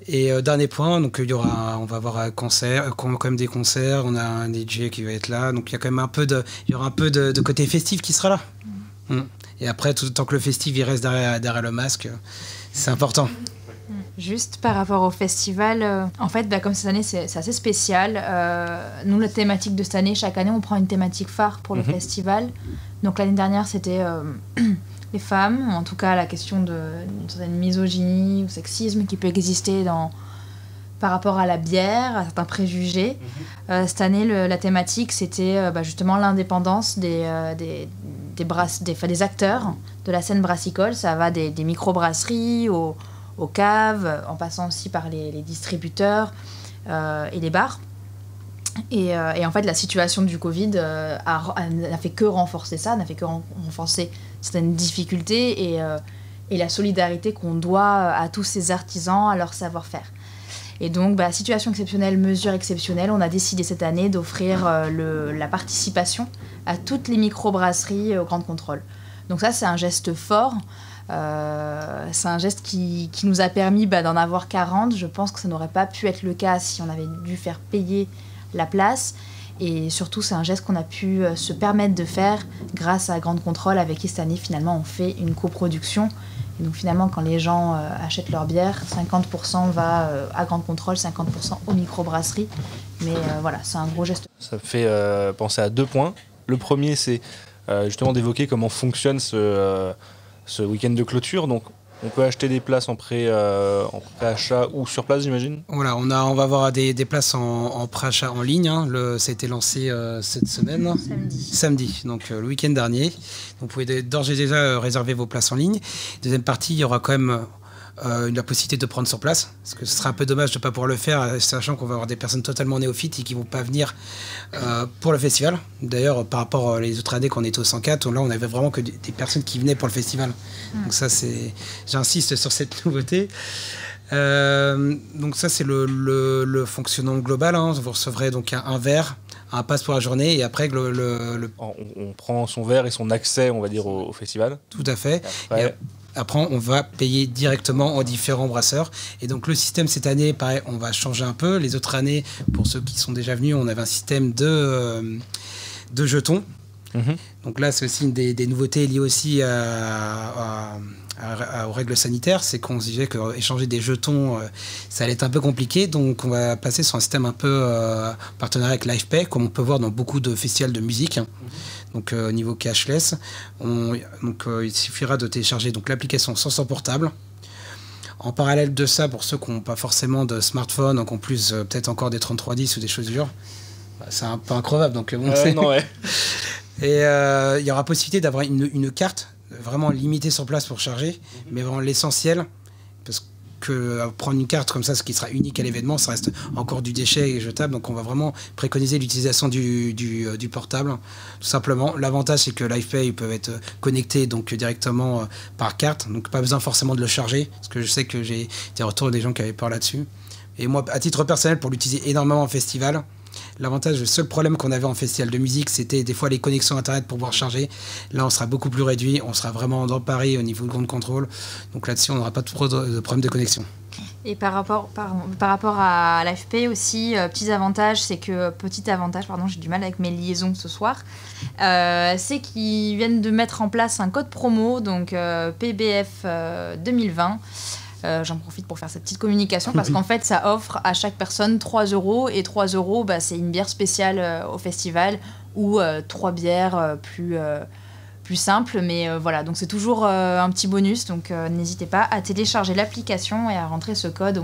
Et dernier point, donc on va avoir quand même des concerts, on a un DJ qui va être là, donc il y a quand même il y aura un peu de côté festif qui sera là. Et après, tout tant que le festif il reste derrière le masque, c'est important. Juste par rapport au festival, en fait, comme cette année, c'est assez spécial. Nous, la thématique de cette année, chaque année, on prend une thématique phare pour le festival. Donc l'année dernière, c'était les femmes, en tout cas la question d'une certaine misogynie ou sexisme qui peut exister par rapport à la bière, à certains préjugés. Cette année, la thématique, c'était justement l'indépendance des acteurs de la scène brassicole. Ça va des microbrasseries aux caves, en passant aussi par les distributeurs et les bars. Et en fait, la situation du Covid n'a fait que renforcer ça, n'a fait que renforcer certaines difficultés et la solidarité qu'on doit à tous ces artisans, à leur savoir-faire. Et donc, situation exceptionnelle, mesure exceptionnelle, on a décidé cette année d'offrir la participation à toutes les microbrasseries au Grand Contrôle. Donc ça, c'est un geste fort. C'est un geste qui nous a permis d'en avoir 40. Je pense que ça n'aurait pas pu être le cas si on avait dû faire payer la place. Et surtout, c'est un geste qu'on a pu se permettre de faire grâce à Grand Contrôle, avec qui cette année, finalement, on fait une coproduction. Et donc finalement, quand les gens achètent leur bière, 50% va à Grand Contrôle, 50% aux microbrasseries. Mais voilà, c'est un gros geste. Ça me fait penser à 2 points. Le premier, c'est justement d'évoquer comment fonctionne ce week-end de clôture. Donc, on peut acheter des places en pré-achat ou sur place, j'imagine. Voilà, on va avoir des places en pré-achat en ligne. Ça a été lancé cette semaine. Samedi, donc le week-end dernier. Donc, vous pouvez d'ores et déjà réserver vos places en ligne. Deuxième partie, il y aura quand même la possibilité de prendre sur place, parce que ce sera un peu dommage de ne pas pouvoir le faire, sachant qu'on va avoir des personnes totalement néophytes et qui ne vont pas venir pour le festival. D'ailleurs, par rapport aux autres années qu'on était au 104, là on avait vraiment que des personnes qui venaient pour le festival. Donc ça, j'insiste sur cette nouveauté. Donc ça, c'est le fonctionnement global. Vous recevrez donc un verre, un pass pour la journée, et après on prend son verre et son accès, on va dire, au festival. Tout à fait. Après, on va payer directement aux différents brasseurs. Et donc, le système cette année, pareil, on va changer un peu. Les autres années, pour ceux qui sont déjà venus, on avait un système de jetons. Donc là, c'est aussi des nouveautés liées aussi aux règles sanitaires. C'est qu'on se disait qu'échanger des jetons, ça allait être un peu compliqué. Donc, on va passer sur un système un peu partenariat avec LivePay, comme on peut voir dans beaucoup de festivals de musique. Donc au niveau cashless, il suffira de télécharger l'application sans son portable. En parallèle de ça, pour ceux qui n'ont pas forcément de smartphone, donc en plus peut-être encore des 3310 ou des choses du genre, c'est un peu increvable. Donc Et il y aura possibilité d'avoir une carte vraiment limitée sur place pour charger, mais vraiment l'essentiel, parce que prendre une carte comme ça, ce qui sera unique à l'événement, ça reste encore du déchet et jetable. Donc on va vraiment préconiser l'utilisation du portable, tout simplement. L'avantage, c'est que LivePay peuvent être connectés donc directement par carte, donc pas besoin forcément de le charger, parce que je sais que j'ai des retours des gens qui avaient peur là-dessus. Et moi, à titre personnel, pour l'utiliser énormément en festival, l'avantage, le seul problème qu'on avait en festival de musique, c'était des fois les connexions internet pour pouvoir charger. Là, on sera beaucoup plus réduit, on sera vraiment dans Paris au niveau de ground control. Donc là-dessus, on n'aura pas de problème de connexion. Et par rapport à l'AFP aussi, petit avantage, j'ai du mal avec mes liaisons ce soir, c'est qu'ils viennent de mettre en place un code promo, donc PBF 2020. J'en profite pour faire cette petite communication parce qu'en fait ça offre à chaque personne 3 €, et 3 €, c'est une bière spéciale au festival ou 3 bières plus simples, mais voilà, donc c'est toujours un petit bonus, donc n'hésitez pas à télécharger l'application et à rentrer ce code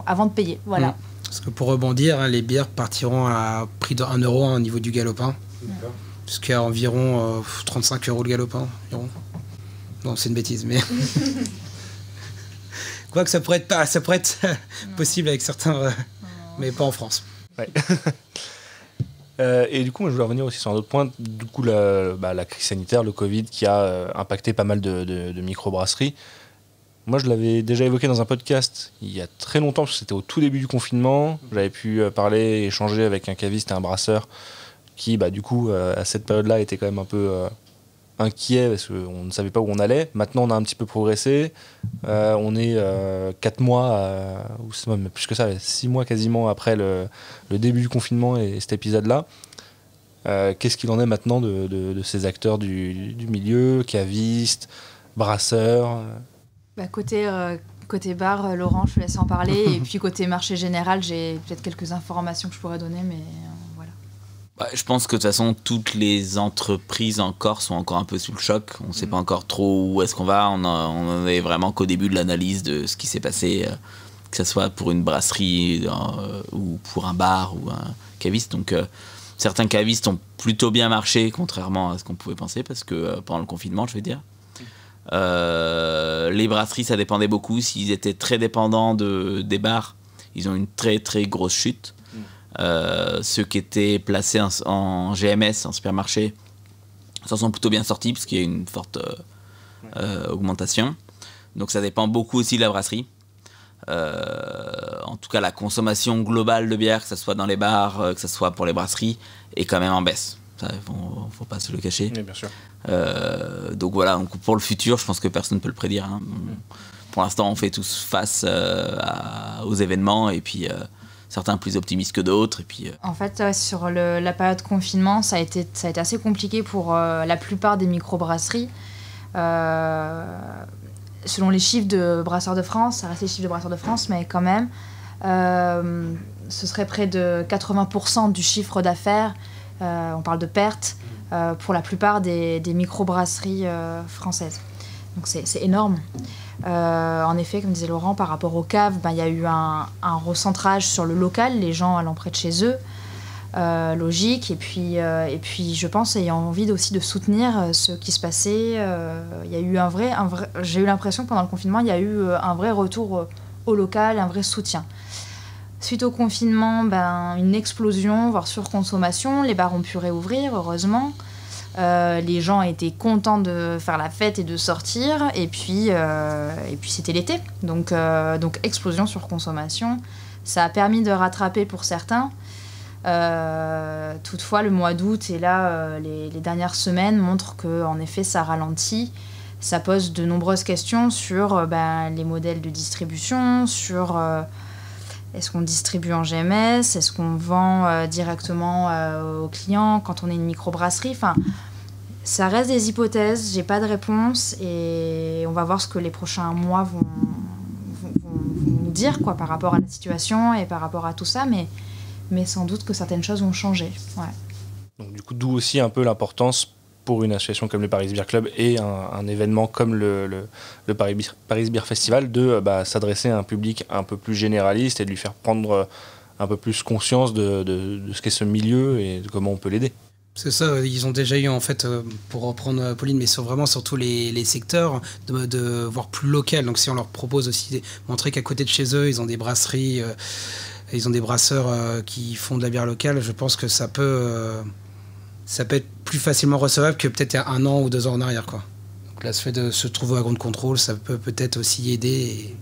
avant de payer, voilà. Parce que pour rebondir, les bières partiront à prix de 1 € au niveau du galopin, puisqu'il y a environ 35 € le galopin environ. Non, c'est une bêtise, mais quoique ça pourrait être possible avec certains, mais pas en France. Ouais. Et du coup, moi, je voulais revenir aussi sur un autre point. Du coup, la crise sanitaire, le Covid, qui a impacté pas mal de microbrasseries. Moi, je l'avais déjà évoqué dans un podcast il y a très longtemps, parce que c'était au tout début du confinement. J'avais pu parler, échanger avec un caviste et un brasseur qui, du coup, à cette période-là, était quand même un peu inquiet parce qu'on ne savait pas où on allait. Maintenant, on a un petit peu progressé. On est 4 mois, ou c'est même plus que ça, 6 mois quasiment après le début du confinement et cet épisode-là. Qu'est-ce qu'il en est maintenant de ces acteurs du milieu, cavistes, brasseurs Côté bar, Laurent, je te laisse en parler. Et puis côté marché général, j'ai peut-être quelques informations que je pourrais donner, mais voilà. Je pense que de toute façon, toutes les entreprises encore sont encore un peu sous le choc. On ne sait pas encore trop où est-ce qu'on va. On en est vraiment qu'au début de l'analyse de ce qui s'est passé, que ce soit pour une brasserie ou pour un bar ou un caviste. Donc certains cavistes ont plutôt bien marché, contrairement à ce qu'on pouvait penser, parce que pendant le confinement, je veux dire. Les brasseries, ça dépendait beaucoup. S'ils étaient très dépendants des bars, ils ont une très très grosse chute. Ceux qui étaient placés en GMS, en supermarché, s'en sont plutôt bien sortis parce qu'il y a une forte augmentation. Donc ça dépend beaucoup aussi de la brasserie. En tout cas, la consommation globale de bière, que ce soit dans les bars, que ce soit pour les brasseries, est quand même en baisse. Ça, faut pas se le cacher. Oui, bien sûr. Donc voilà, donc pour le futur, je pense que personne ne peut le prédire. Hein. Pour l'instant, on fait tous face aux événements et puis certains plus optimistes que d'autres. Et puis, En fait, sur la période de confinement, ça a été assez compliqué pour la plupart des microbrasseries. Selon les chiffres de Brasseurs de France, ça reste les chiffres de Brasseurs de France, mais quand même, ce serait près de 80% du chiffre d'affaires. On parle de pertes pour la plupart des microbrasseries françaises. Donc c'est énorme. En effet, comme disait Laurent, par rapport aux caves, il y a eu un recentrage sur le local, les gens allant près de chez eux, logique. Et puis, je pense, ayant envie aussi de soutenir ce qui se passait, il y a eu j'ai eu l'impression que pendant le confinement, il y a eu un vrai retour au local, un vrai soutien. Suite au confinement, une explosion, voire surconsommation. Les bars ont pu réouvrir, heureusement. Les gens étaient contents de faire la fête et de sortir. Et puis c'était l'été. Donc explosion, surconsommation. Ça a permis de rattraper pour certains. Toutefois, le mois d'août et là, les dernières semaines montrent qu'en effet, ça ralentit. Ça pose de nombreuses questions sur les modèles de distribution, sur... Est-ce qu'on distribue en GMS? Est-ce qu'on vend directement aux clients quand on est une microbrasserie? Enfin, ça reste des hypothèses, j'ai pas de réponse et on va voir ce que les prochains mois vont nous dire par rapport à la situation et par rapport à tout ça, mais sans doute que certaines choses vont changer. Ouais. Donc du coup, d'où aussi un peu l'importance pour une association comme le Paris Beer Club et un événement comme le Paris Beer Festival de s'adresser à un public un peu plus généraliste et de lui faire prendre un peu plus conscience de ce qu'est ce milieu et de comment on peut l'aider. C'est ça, ils ont déjà eu en fait, pour reprendre Pauline, mais vraiment sur tous les secteurs, de voir plus local. Donc si on leur propose aussi montrer qu'à côté de chez eux, ils ont des brasseries, ils ont des brasseurs qui font de la bière locale, je pense que ça peut être plus facilement recevable que peut-être il y a 1 an ou 2 ans en arrière, quoi. Donc là, ce fait de se trouver à Ground Control, ça peut peut-être aussi aider. Et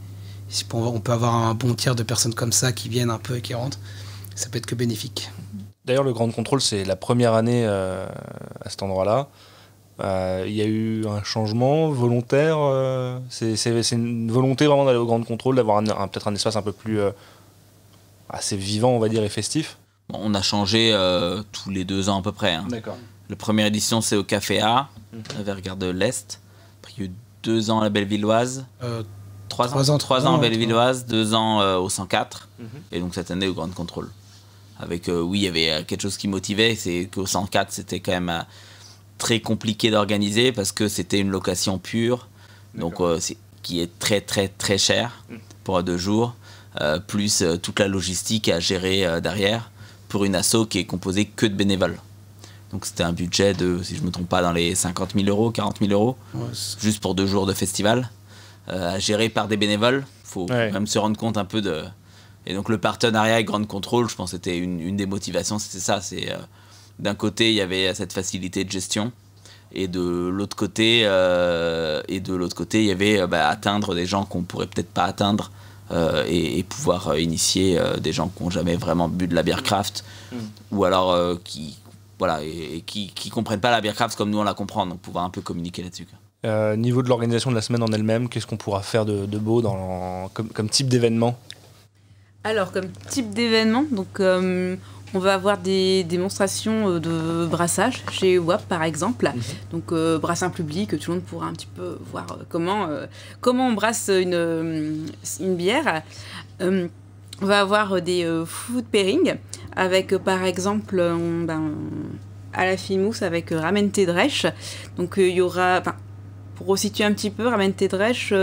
si on peut avoir un bon tiers de personnes comme ça qui viennent un peu et qui rentrent, ça peut être que bénéfique. D'ailleurs, le Ground Control, c'est la première année à cet endroit-là. Il y a eu un changement volontaire. C'est une volonté vraiment d'aller au Ground Control, d'avoir peut-être un espace un peu plus assez vivant, on va dire, et festif. Bon, on a changé tous les 2 ans à peu près. Hein. D'accord. La première édition, c'est au Café A, vers Gare de l'Est. Après, il y a eu 2 ans à la Bellevilloise. 3 ans à Bellevilloise, 2 ans au 104. Et donc cette année au Ground Control. Avec, oui, il y avait quelque chose qui motivait, c'est qu'au 104, c'était quand même très compliqué d'organiser parce que c'était une location pure, donc qui est très très très cher pour 2 jours, plus toute la logistique à gérer derrière pour une asso qui est composée que de bénévoles. Donc c'était un budget de, si je ne me trompe pas, dans les 50 000 euros, 40 000 euros, juste pour 2 jours de festival, à gérer par des bénévoles. Il faut même se rendre compte un peu de... Et donc le partenariat avec Ground Control, je pense que c'était une des motivations, c'était ça. D'un côté, il y avait cette facilité de gestion, et de l'autre côté, il y avait atteindre des gens qu'on pourrait peut-être pas atteindre, et pouvoir initier des gens qui n'ont jamais vraiment bu de la bière craft, ou alors qui comprennent pas la bière craft comme nous on la comprend, donc pouvoir un peu communiquer là-dessus. Niveau de l'organisation de la semaine en elle-même, qu'est-ce qu'on pourra faire de beau comme type d'événement ? Alors, comme type d'événement, donc on va avoir des démonstrations de brassage chez WAP par exemple. Donc brassin public, tout le monde pourra un petit peu voir comment on brasse une bière. On va avoir des food pairing avec par exemple à la Fimous avec Ramen Thé Dresch. Donc il y aura... Pour resituer un petit peu, Ramen Thé Dresch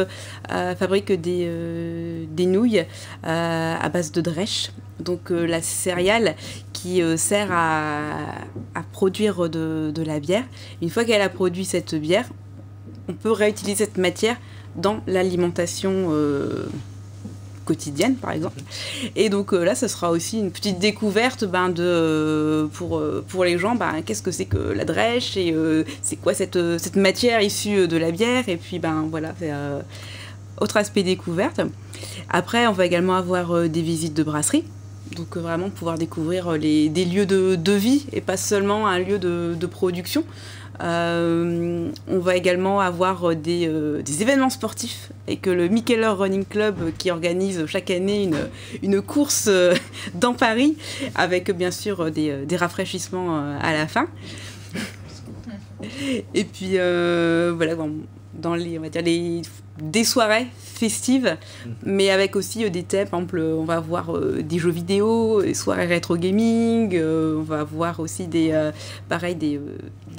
fabrique des nouilles à base de dresch, donc la céréale qui sert à produire de la bière. Une fois qu'elle a produit cette bière, on peut réutiliser cette matière dans l'alimentation quotidienne par exemple. Et donc là ça sera aussi une petite découverte pour les gens, qu'est-ce que c'est que la dresch et c'est quoi cette matière issue de la bière, et puis voilà, c'est autre aspect découverte. Après on va également avoir des visites de brasserie, donc vraiment pouvoir découvrir des lieux de vie et pas seulement un lieu de production. On va également avoir des événements sportifs, et que le Mikkeller Running Club qui organise chaque année une course dans Paris, avec bien sûr des rafraîchissements à la fin. Et puis voilà, dans on va dire des soirées festives, mais avec aussi des thèmes. Par exemple, on va avoir des jeux vidéo, des soirées rétro gaming, on va avoir aussi des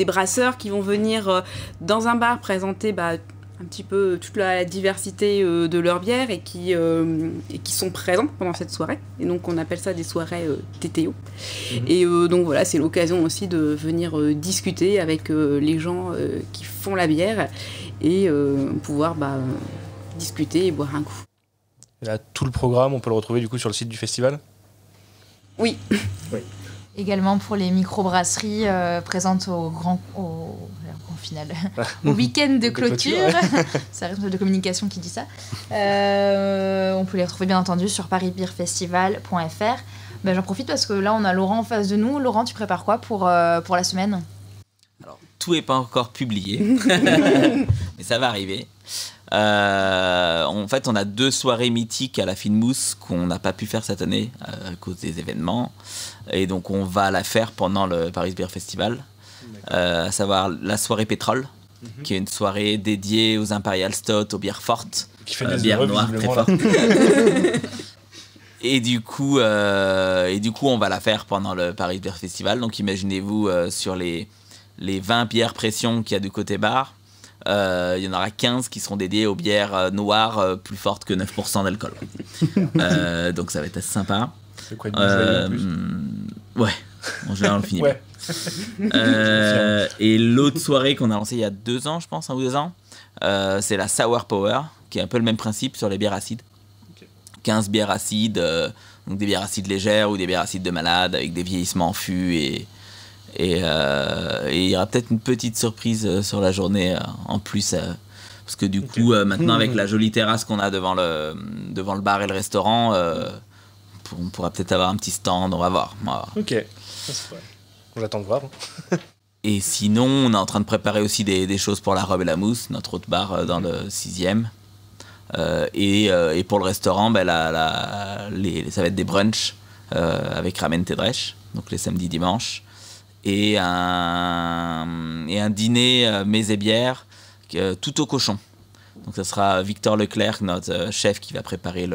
brasseurs qui vont venir dans un bar présenter un petit peu toute la diversité de leurs bières, et qui sont présents pendant cette soirée. Et donc on appelle ça des soirées TTO. Et donc voilà, c'est l'occasion aussi de venir discuter avec les gens qui font la bière, et pouvoir discuter et boire un coup. Et là, tout le programme, on peut le retrouver du coup sur le site du festival ? Oui. Également pour les microbrasseries présentes au final, au week-end de clôture. C'est la responsable de communication qui dit ça. On peut les retrouver bien entendu sur parisbeerfestival.fr. J'en profite parce que là on a Laurent en face de nous. Laurent, tu prépares quoi pour la semaine ? Alors, tout n'est pas encore publié, mais ça va arriver. En fait, on a 2 soirées mythiques à la Fine-Mousse qu'on n'a pas pu faire cette année à cause des événements, et donc on va la faire pendant le Paris Beer Festival, à savoir la soirée pétrole, qui est une soirée dédiée aux Imperial Stout, aux bières fortes, qui fait des bières noires très fortes. Et du coup, on va la faire pendant le Paris Beer Festival. Donc imaginez-vous sur les 20 bières pression qu'il y a du côté bar, il y en aura 15 qui seront dédiées aux bières noires plus fortes que 9% d'alcool. Donc ça va être assez sympa. C'est quoi de joyeux en plus ? Ouais, en général on finit. Ouais. Et l'autre soirée qu'on a lancée il y a 2 ans, je pense, 1 ou 2 ans, c'est la Sour Power, qui est un peu le même principe sur les bières acides. 15 bières acides, donc des bières acides légères ou des bières acides de malade avec des vieillissements en fût. Et il y aura peut-être une petite surprise sur la journée en plus. Parce que du coup, maintenant, avec la jolie terrasse qu'on a devant le bar et le restaurant, on pourra peut-être avoir un petit stand, on va voir. Ok, ça c'est vrai. J'attends de voir. Et sinon, on est en train de préparer aussi des choses pour la Robe et la Mousse, notre autre bar dans le 6e. Et pour le restaurant, ça va être des brunchs avec ramen tedresh, donc les samedis dimanches, et un dîner mets et bière tout au cochon. Donc ça sera Victor Leclerc, notre chef, qui va préparer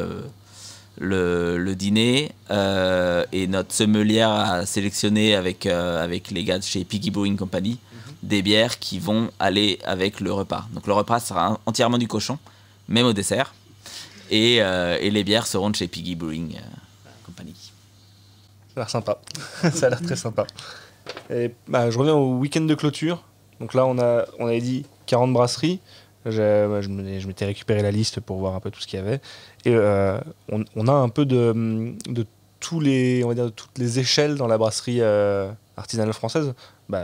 le dîner, et notre sommelière a sélectionné avec les gars de chez Piggy Brewing Company des bières qui vont aller avec le repas. Donc le repas sera entièrement du cochon, même au dessert, et les bières seront de chez Piggy Brewing Company. Ça a l'air sympa. Ça a l'air très sympa. Et, je reviens au week-end de clôture. Donc là, on avait dit 40 brasseries. Je m'étais récupéré la liste pour voir un peu tout ce qu'il y avait. Et on a un peu de toutes les échelles dans la brasserie artisanale française.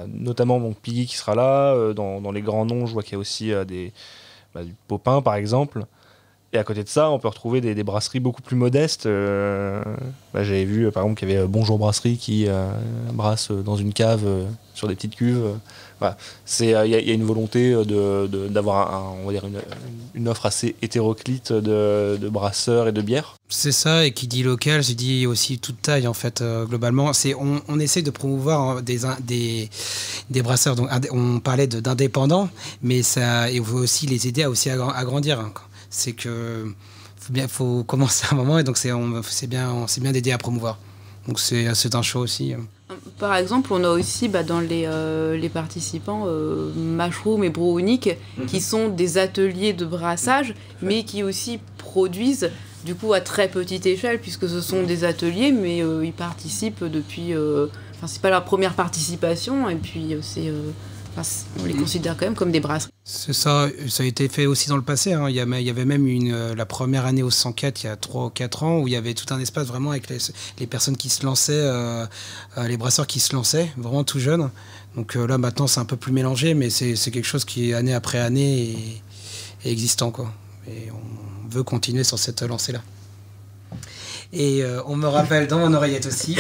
Notamment Piggy qui sera là. Dans les grands noms, je vois qu'il y a aussi du Popin, par exemple. Et à côté de ça, on peut retrouver des brasseries beaucoup plus modestes. J'avais vu, par exemple, qu'il y avait Bonjour Brasserie qui brasse dans une cave sur des petites cuves. Voilà. Il y a une volonté d'avoir on va dire une offre assez hétéroclite de brasseurs et de bières. C'est ça, et qui dit local, je dis aussi toute taille, en fait, globalement. On essaie de promouvoir des brasseurs. Donc, on parlait d'indépendants, mais il faut aussi les aider à grandir. Hein. C'est que faut commencer à un moment, et donc c'est bien d'aider à promouvoir. Donc c'est un show aussi. Par exemple, on a aussi dans les participants Mashroom et Brewunique, qui sont des ateliers de brassage, mais qui aussi produisent du coup à très petite échelle, puisque ce sont des ateliers, mais ils participent depuis... c'est pas leur première participation, et puis on les considère quand même comme des brasseries. C'est ça, ça a été fait aussi dans le passé. Hein. Il y avait même la première année au 104, il y a 3 ou 4 ans, où il y avait tout un espace vraiment avec les personnes qui se lançaient, les brasseurs qui se lançaient, vraiment tout jeunes. Donc là, maintenant, c'est un peu plus mélangé, mais c'est quelque chose qui, année après année, est existant, quoi. Et on veut continuer sur cette lancée-là. Et on me rappelle dans mon oreillette aussi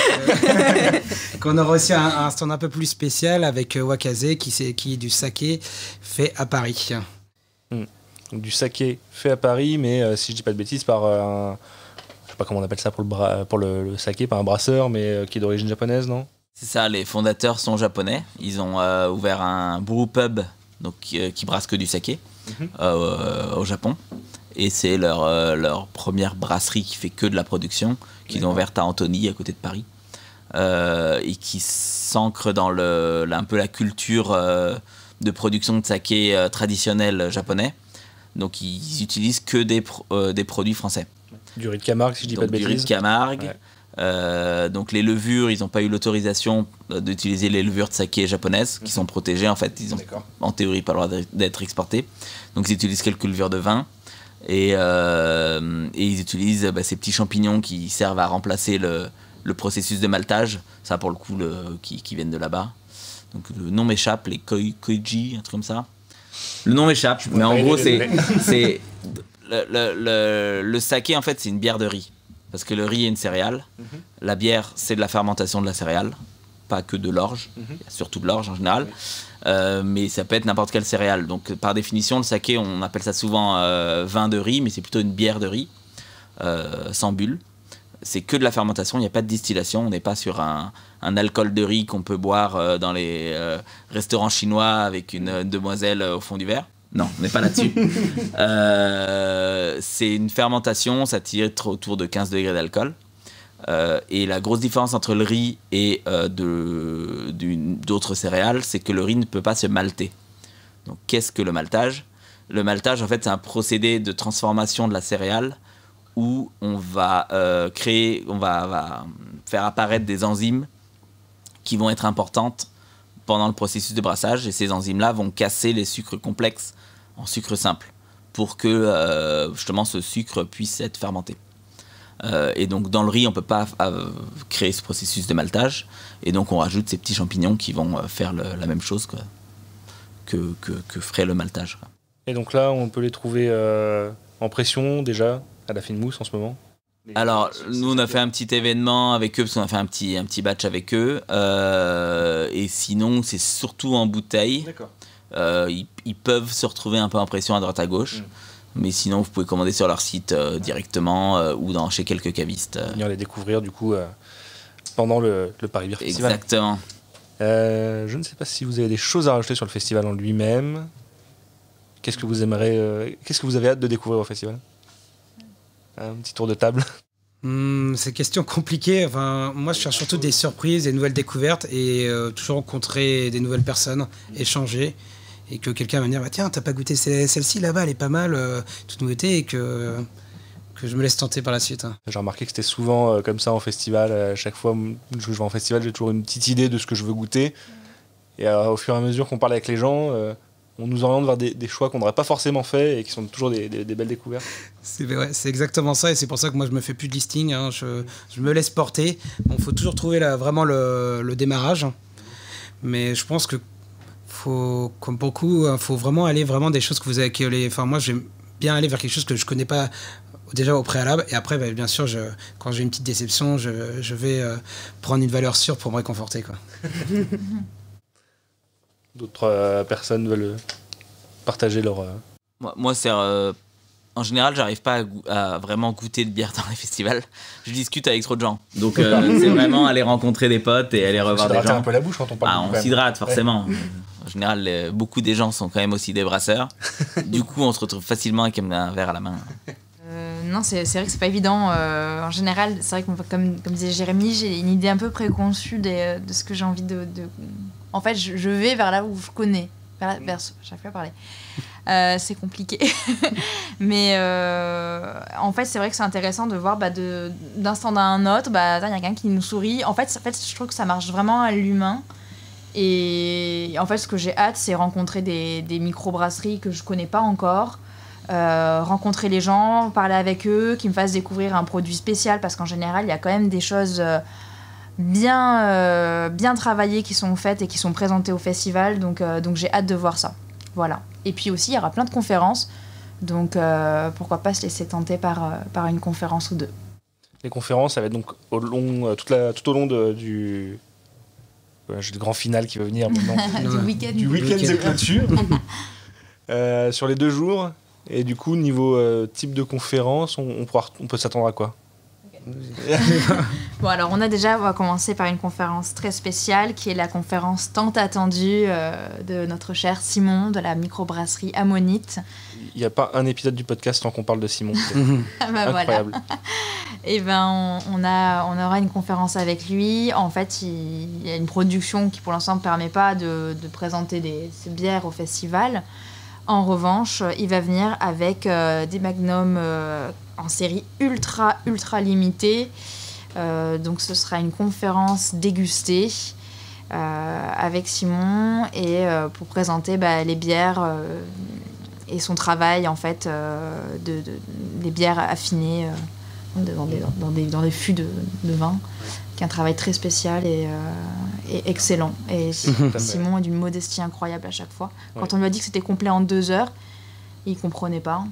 qu'on aura aussi un stand un peu plus spécial avec Wakaze qui est du saké fait à Paris. Donc, du saké fait à Paris, mais si je dis pas de bêtises, par je sais pas comment on appelle ça pour le saké, par un brasseur, mais qui est d'origine japonaise, non? C'est ça, les fondateurs sont japonais. Ils ont ouvert un brew pub, donc qui brasse que du saké au Japon. Et c'est leur première brasserie qui fait que de la production, qu'ils ont ouverte à Antony, à côté de Paris, et qui s'ancre dans un peu la culture de production de saké traditionnel japonais. Donc ils utilisent que des produits français. Du riz de Camargue, si je dis pas de bêtises. Du riz de Camargue. Ouais. Donc les levures, ils n'ont pas eu l'autorisation d'utiliser les levures de saké japonaises, qui sont protégées en fait. Ils ont en théorie pas le droit d'être exportés. Donc ils utilisent quelques levures de vin. Et ils utilisent ces petits champignons qui servent à remplacer le processus de maltage, ça pour le coup qui viennent de là-bas. Donc le nom m'échappe, les koiji, un truc comme ça. Le nom m'échappe, mais en gros c'est le saké en fait c'est une bière de riz, parce que le riz est une céréale, la bière c'est de la fermentation de la céréale, pas que de l'orge, surtout de l'orge en général. Mais ça peut être n'importe quelle céréale. Donc par définition, le saké, on appelle ça souvent vin de riz, mais c'est plutôt une bière de riz, sans bulle. C'est que de la fermentation, il n'y a pas de distillation. On n'est pas sur un alcool de riz qu'on peut boire dans les restaurants chinois avec une demoiselle au fond du verre. Non, on n'est pas là-dessus. C'est une fermentation, ça tire autour de 15 degrés d'alcool. Et la grosse différence entre le riz et d'autres céréales, c'est que le riz ne peut pas se malter. Donc qu'est-ce que le maltage? Le maltage, en fait, c'est un procédé de transformation de la céréale où on va faire apparaître des enzymes qui vont être importantes pendant le processus de brassage, et ces enzymes-là vont casser les sucres complexes en sucre simple pour que justement ce sucre puisse être fermenté. Et donc dans le riz, on ne peut pas créer ce processus de maltage, et donc on rajoute ces petits champignons qui vont faire la même chose que ferait le maltage. Et donc là, on peut les trouver en pression déjà, à la fine mousse en ce moment. Alors, nous, on a fait un petit événement avec eux, parce qu'on a fait un petit batch avec eux. Et sinon, c'est surtout en bouteille. D'accord. Ils peuvent se retrouver un peu en pression à droite à gauche. Mais sinon, vous pouvez commander sur leur site directement ou chez quelques cavistes. Venir les découvrir, du coup, pendant le Paris Beer Festival. Exactement. Je ne sais pas si vous avez des choses à rajouter sur le festival en lui-même. Qu'est-ce que vous avez hâte de découvrir au festival ? Un petit tour de table. C'est question compliquée. Enfin, moi, je cherche surtout des surprises, des nouvelles découvertes et toujours rencontrer des nouvelles personnes, échanger. Et que quelqu'un va me dire tiens, t'as pas goûté celle-ci là-bas, elle est pas mal, toute nouveauté, et que je me laisse tenter par la suite. J'ai remarqué que c'était souvent comme ça en festival. À chaque fois que je vais en festival, j'ai toujours une petite idée de ce que je veux goûter. Et au fur et à mesure qu'on parle avec les gens, on nous oriente vers des choix qu'on n'aurait pas forcément fait et qui sont toujours des belles découvertes. C'est exactement ça, et c'est pour ça que moi je me fais plus de listing. Je me laisse porter. Bon, faut toujours trouver vraiment le démarrage. Mais je pense que faut, comme beaucoup, faut vraiment aller des choses que vous avez accueillies. Enfin, moi, j'aime bien aller vers quelque chose que je connais pas déjà au préalable. Et après, bien sûr, quand j'ai une petite déception, je vais prendre une valeur sûre pour me réconforter, quoi. D'autres personnes veulent partager leur... Moi, c'est... en général, j'arrive pas à vraiment goûter de bière dans les festivals. Je discute avec trop de gens. Donc, c'est vraiment aller rencontrer des potes et aller revoir des gens. Un peu la bouche quand on parle. On s'hydrate, forcément. Ouais. En général, beaucoup des gens sont quand même aussi des brasseurs. Du coup, on se retrouve facilement avec un verre à la main. Non, c'est vrai que c'est pas évident. En général, c'est vrai que comme disait Jérémy, j'ai une idée un peu préconçue de ce que j'ai envie de... En fait, je vais vers là où je connais. J'arrive plus à parler. C'est compliqué. Mais en fait, c'est vrai que c'est intéressant de voir d'un stand à un autre, il y a quelqu'un qui nous sourit. En fait, je trouve que ça marche vraiment à l'humain. Et en fait, ce que j'ai hâte, c'est rencontrer des micro-brasseries que je connais pas encore. Rencontrer les gens, parler avec eux, qui me fassent découvrir un produit spécial, parce qu'en général, il y a quand même des choses bien travaillées qui sont faites et qui sont présentées au festival, donc j'ai hâte de voir ça. Voilà. Et puis aussi, il y aura plein de conférences, donc pourquoi pas se laisser tenter par une conférence ou deux. Les conférences, ça va être donc tout au long du... J'ai le grand final qui va venir maintenant. Du week-end de clôture. Sur les 2 jours. Et du coup, niveau type de conférence, on peut s'attendre à quoi ? Bon, alors on va commencer par une conférence très spéciale qui est la conférence tant attendue de notre cher Simon de la microbrasserie Ammonite. Il n'y a pas un épisode du podcast sans qu'on parle de Simon. Incroyable. Voilà. Et on aura une conférence avec lui. En fait, il y a une production qui pour l'instant ne permet pas de présenter ces bières au festival. En revanche, il va venir avec des magnums en série ultra limitée. Donc ce sera une conférence dégustée avec Simon et pour présenter les bières et son travail en fait des bières affinées dans des fûts de vin, qui est un travail très spécial et excellent. Et Simon est d'une modestie incroyable à chaque fois. Quand on lui a dit que c'était complet en 2 heures, il comprenait pas.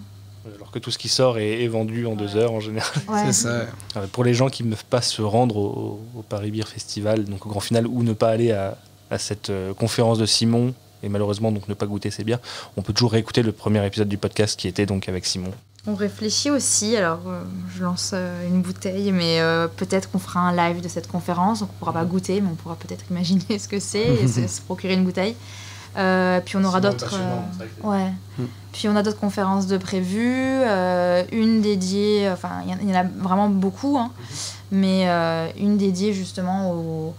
Alors que tout ce qui sort est vendu en 2 heures en général. Ouais. C'est ça. Pour les gens qui ne peuvent pas se rendre au Paris Beer Festival, donc au grand final, ou ne pas aller à cette conférence de Simon, et malheureusement donc ne pas goûter ses bières, on peut toujours réécouter le premier épisode du podcast qui était donc avec Simon. On réfléchit aussi, alors je lance une bouteille, mais peut-être qu'on fera un live de cette conférence, donc on ne pourra pas goûter, mais on pourra peut-être imaginer ce que c'est et se procurer une bouteille. Puis on aura d'autres... Puis on a d'autres conférences de prévues, une dédiée, enfin il y en a vraiment beaucoup, mais une dédiée justement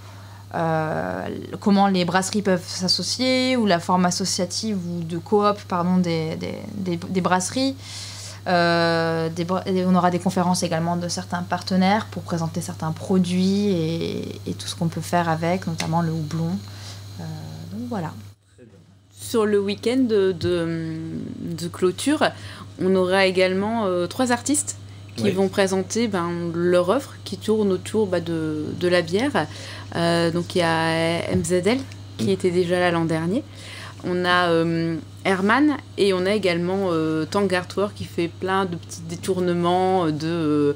comment les brasseries peuvent s'associer, ou la forme associative ou de coop des brasseries. On aura des conférences également de certains partenaires pour présenter certains produits et tout ce qu'on peut faire avec, notamment le houblon. Donc voilà. Sur le week-end de clôture, on aura également 3 artistes qui vont présenter leur œuvre qui tourne autour de la bière. Donc il y a MZL qui était déjà là l'an dernier. On a Herman et on a également Tank Artwork qui fait plein de petits détournements de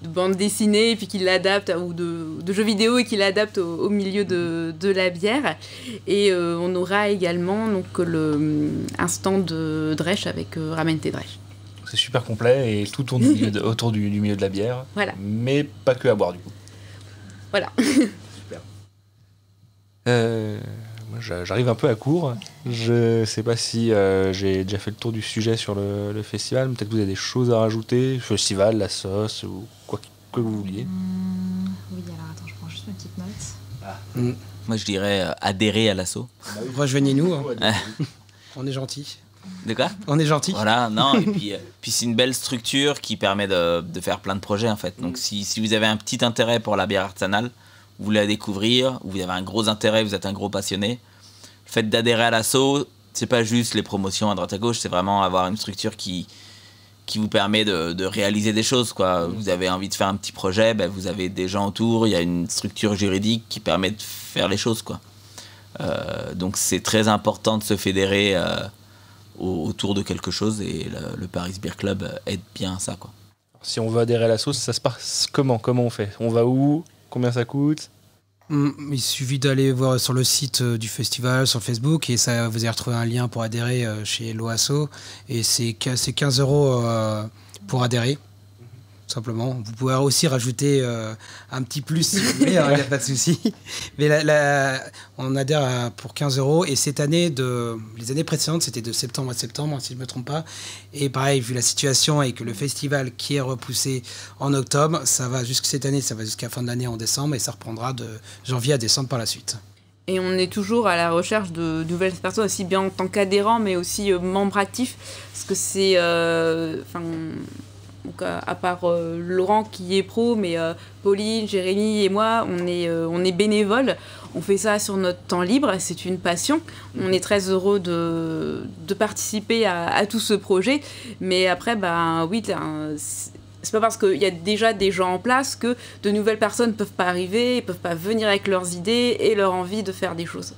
bandes dessinées et puis qui l'adapte ou de jeux vidéo et qui l'adapte au milieu de la bière. Et on aura également donc, un stand de Dresch avec Ramente Dresch. C'est super complet et tout tourne autour du milieu de la bière. Voilà. Mais pas que à boire du coup. Voilà. Super. Moi, j'arrive un peu à court. Je sais pas si j'ai déjà fait le tour du sujet sur le festival. Peut-être que vous avez des choses à rajouter. Le festival, la sauce ou quoi que vous vouliez. Oui, alors attends, je prends juste une petite note. Moi, je dirais adhérer à l'assaut. Rejoignez-nous. Hein. On est gentils. De quoi ? On est gentils. Voilà, non, et puis c'est une belle structure qui permet de faire plein de projets en fait. Donc si vous avez un petit intérêt pour la bière artisanale, vous voulez la découvrir, ou vous avez un gros intérêt, vous êtes un gros passionné, le fait d'adhérer à l'assaut, c'est pas juste les promotions à droite à gauche, c'est vraiment avoir une structure qui vous permet de réaliser des choses, quoi. Vous avez envie de faire un petit projet, vous avez des gens autour, il y a une structure juridique qui permet de faire les choses, quoi. Donc c'est très important de se fédérer autour de quelque chose et le Paris Beer Club aide bien à ça, quoi. Si on veut adhérer à la sauce, ça se passe comment on fait ? On va où ? Combien ça coûte ? Il suffit d'aller voir sur le site du festival, sur Facebook, et ça, vous allez retrouver un lien pour adhérer chez l'OASO. Et c'est 15 € pour adhérer, simplement. Vous pouvez aussi rajouter un petit plus si vous voulez, il n'y a pas de souci. Mais on adhère pour 15 €. Et cette année, les années précédentes, c'était de septembre à septembre, si je ne me trompe pas. Et pareil, vu la situation et que le festival qui est repoussé en octobre, cette année, ça va jusqu'à fin d'année en décembre et ça reprendra de janvier à décembre par la suite. Et on est toujours à la recherche de nouvelles personnes, aussi bien en tant qu'adhérents, mais aussi membres actifs. Parce que c'est... donc, à part Laurent qui est pro, mais Pauline, Jérémy et moi, on est bénévoles. On fait ça sur notre temps libre, c'est une passion. On est très heureux de participer à tout ce projet. Mais après, oui, c'est pas parce qu'il y a déjà des gens en place que de nouvelles personnes ne peuvent pas arriver, ne peuvent pas venir avec leurs idées et leur envie de faire des choses.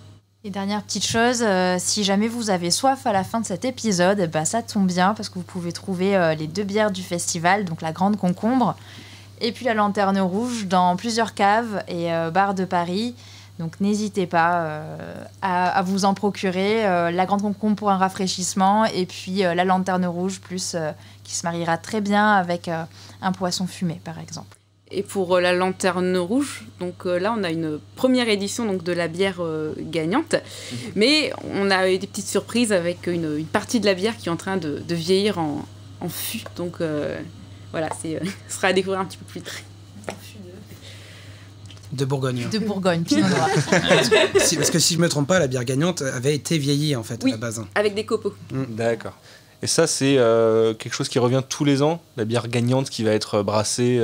Et dernière petite chose, si jamais vous avez soif à la fin de cet épisode, ça tombe bien parce que vous pouvez trouver les 2 bières du festival, donc la Grande Concombre et puis la Lanterne Rouge dans plusieurs caves et bars de Paris. Donc n'hésitez pas à vous en procurer. La Grande Concombre pour un rafraîchissement et puis la Lanterne Rouge plus qui se mariera très bien avec un poisson fumé par exemple. Et pour la Lanterne Rouge, donc là on a une première édition donc, de la bière gagnante, mais on a eu des petites surprises avec une partie de la bière qui est en train de vieillir en fût. Donc voilà, ce sera à découvrir un petit peu plus tard. De Bourgogne. De Bourgogne, Pinot Noir. Parce que si je ne me trompe pas, la bière gagnante avait été vieillie en fait à la base. Avec des copeaux. D'accord. Et ça, c'est quelque chose qui revient tous les ans, la bière gagnante qui va être brassée,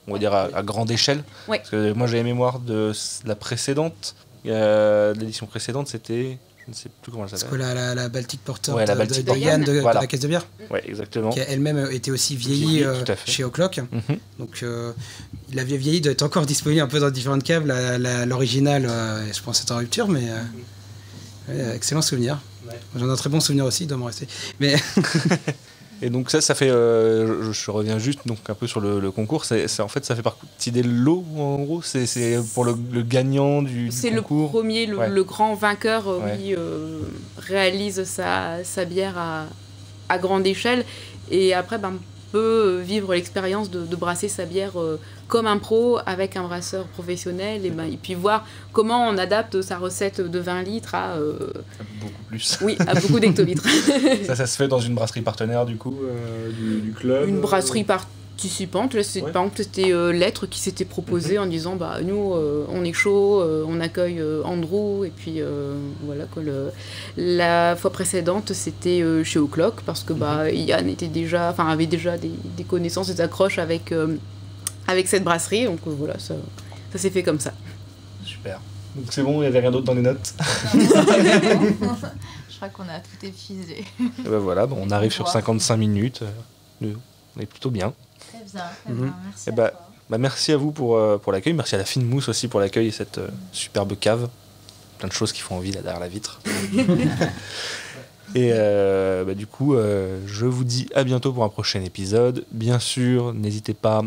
on va dire, à grande échelle. Ouais. Parce que moi, j'ai mémoire de la précédente. L'édition précédente, c'était... Je ne sais plus comment elle s'appelle. C'est quoi la Baltic Porter la Baltic de Yann de la caisse de bière. Oui, exactement. Qui a elle-même été aussi vieillie chez O'Clock. Donc la vieillie doit être encore disponible un peu dans différentes caves. L'original, je pense, c'est en rupture, mais excellent souvenir. Ouais. J'en ai un très bon souvenir aussi, il doit m'en rester. Mais... Et donc ça fait, je reviens juste donc un peu sur le concours, en fait ça fait partie des lots en gros, c'est pour le gagnant du concours. C'est le premier, le grand vainqueur réalise sa bière à grande échelle et après peut vivre l'expérience de brasser sa bière comme un pro avec un brasseur professionnel et puis voir comment on adapte sa recette de 20 litres à beaucoup plus. Oui, à beaucoup d'hectolitres. Ça se fait dans une brasserie partenaire du coup du club. Une brasserie participante. Là, c'était Lettres qui s'était proposé en disant nous on est chaud, on accueille Andrew et puis voilà que la fois précédente c'était chez O'Clock parce que Yann avait déjà des connaissances, des accroches avec cette brasserie, donc voilà, ça s'est fait comme ça. Super. Donc c'est bon, il n'y avait rien d'autre dans les notes. Je crois qu'on a tout épuisé. Et ben voilà, bon, on arrive sur 55 minutes. On est plutôt bien. Très bien, merci. Merci à vous pour l'accueil. Merci à la Fine Mousse aussi pour l'accueil et cette superbe cave. Plein de choses qui font envie là derrière la vitre. Et du coup, je vous dis à bientôt pour un prochain épisode. Bien sûr, n'hésitez pas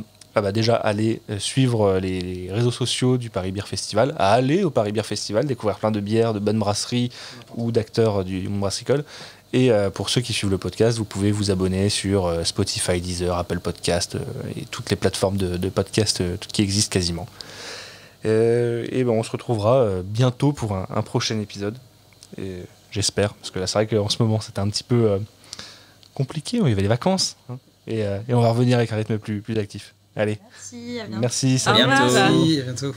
déjà à aller suivre les réseaux sociaux du Paris Beer Festival, à aller au Paris Beer Festival, découvrir plein de bières, de bonnes brasseries ou d'acteurs du monde brassicole. Et pour ceux qui suivent le podcast, vous pouvez vous abonner sur Spotify, Deezer, Apple Podcast et toutes les plateformes de podcast qui existent quasiment. On se retrouvera bientôt pour un prochain épisode. Et j'espère, parce que là c'est vrai qu'en ce moment c'était un petit peu compliqué, il y avait les vacances. Hein, et on va revenir avec un rythme plus actif. Allez. Merci, à bientôt. Merci, à bientôt. Merci, à bientôt.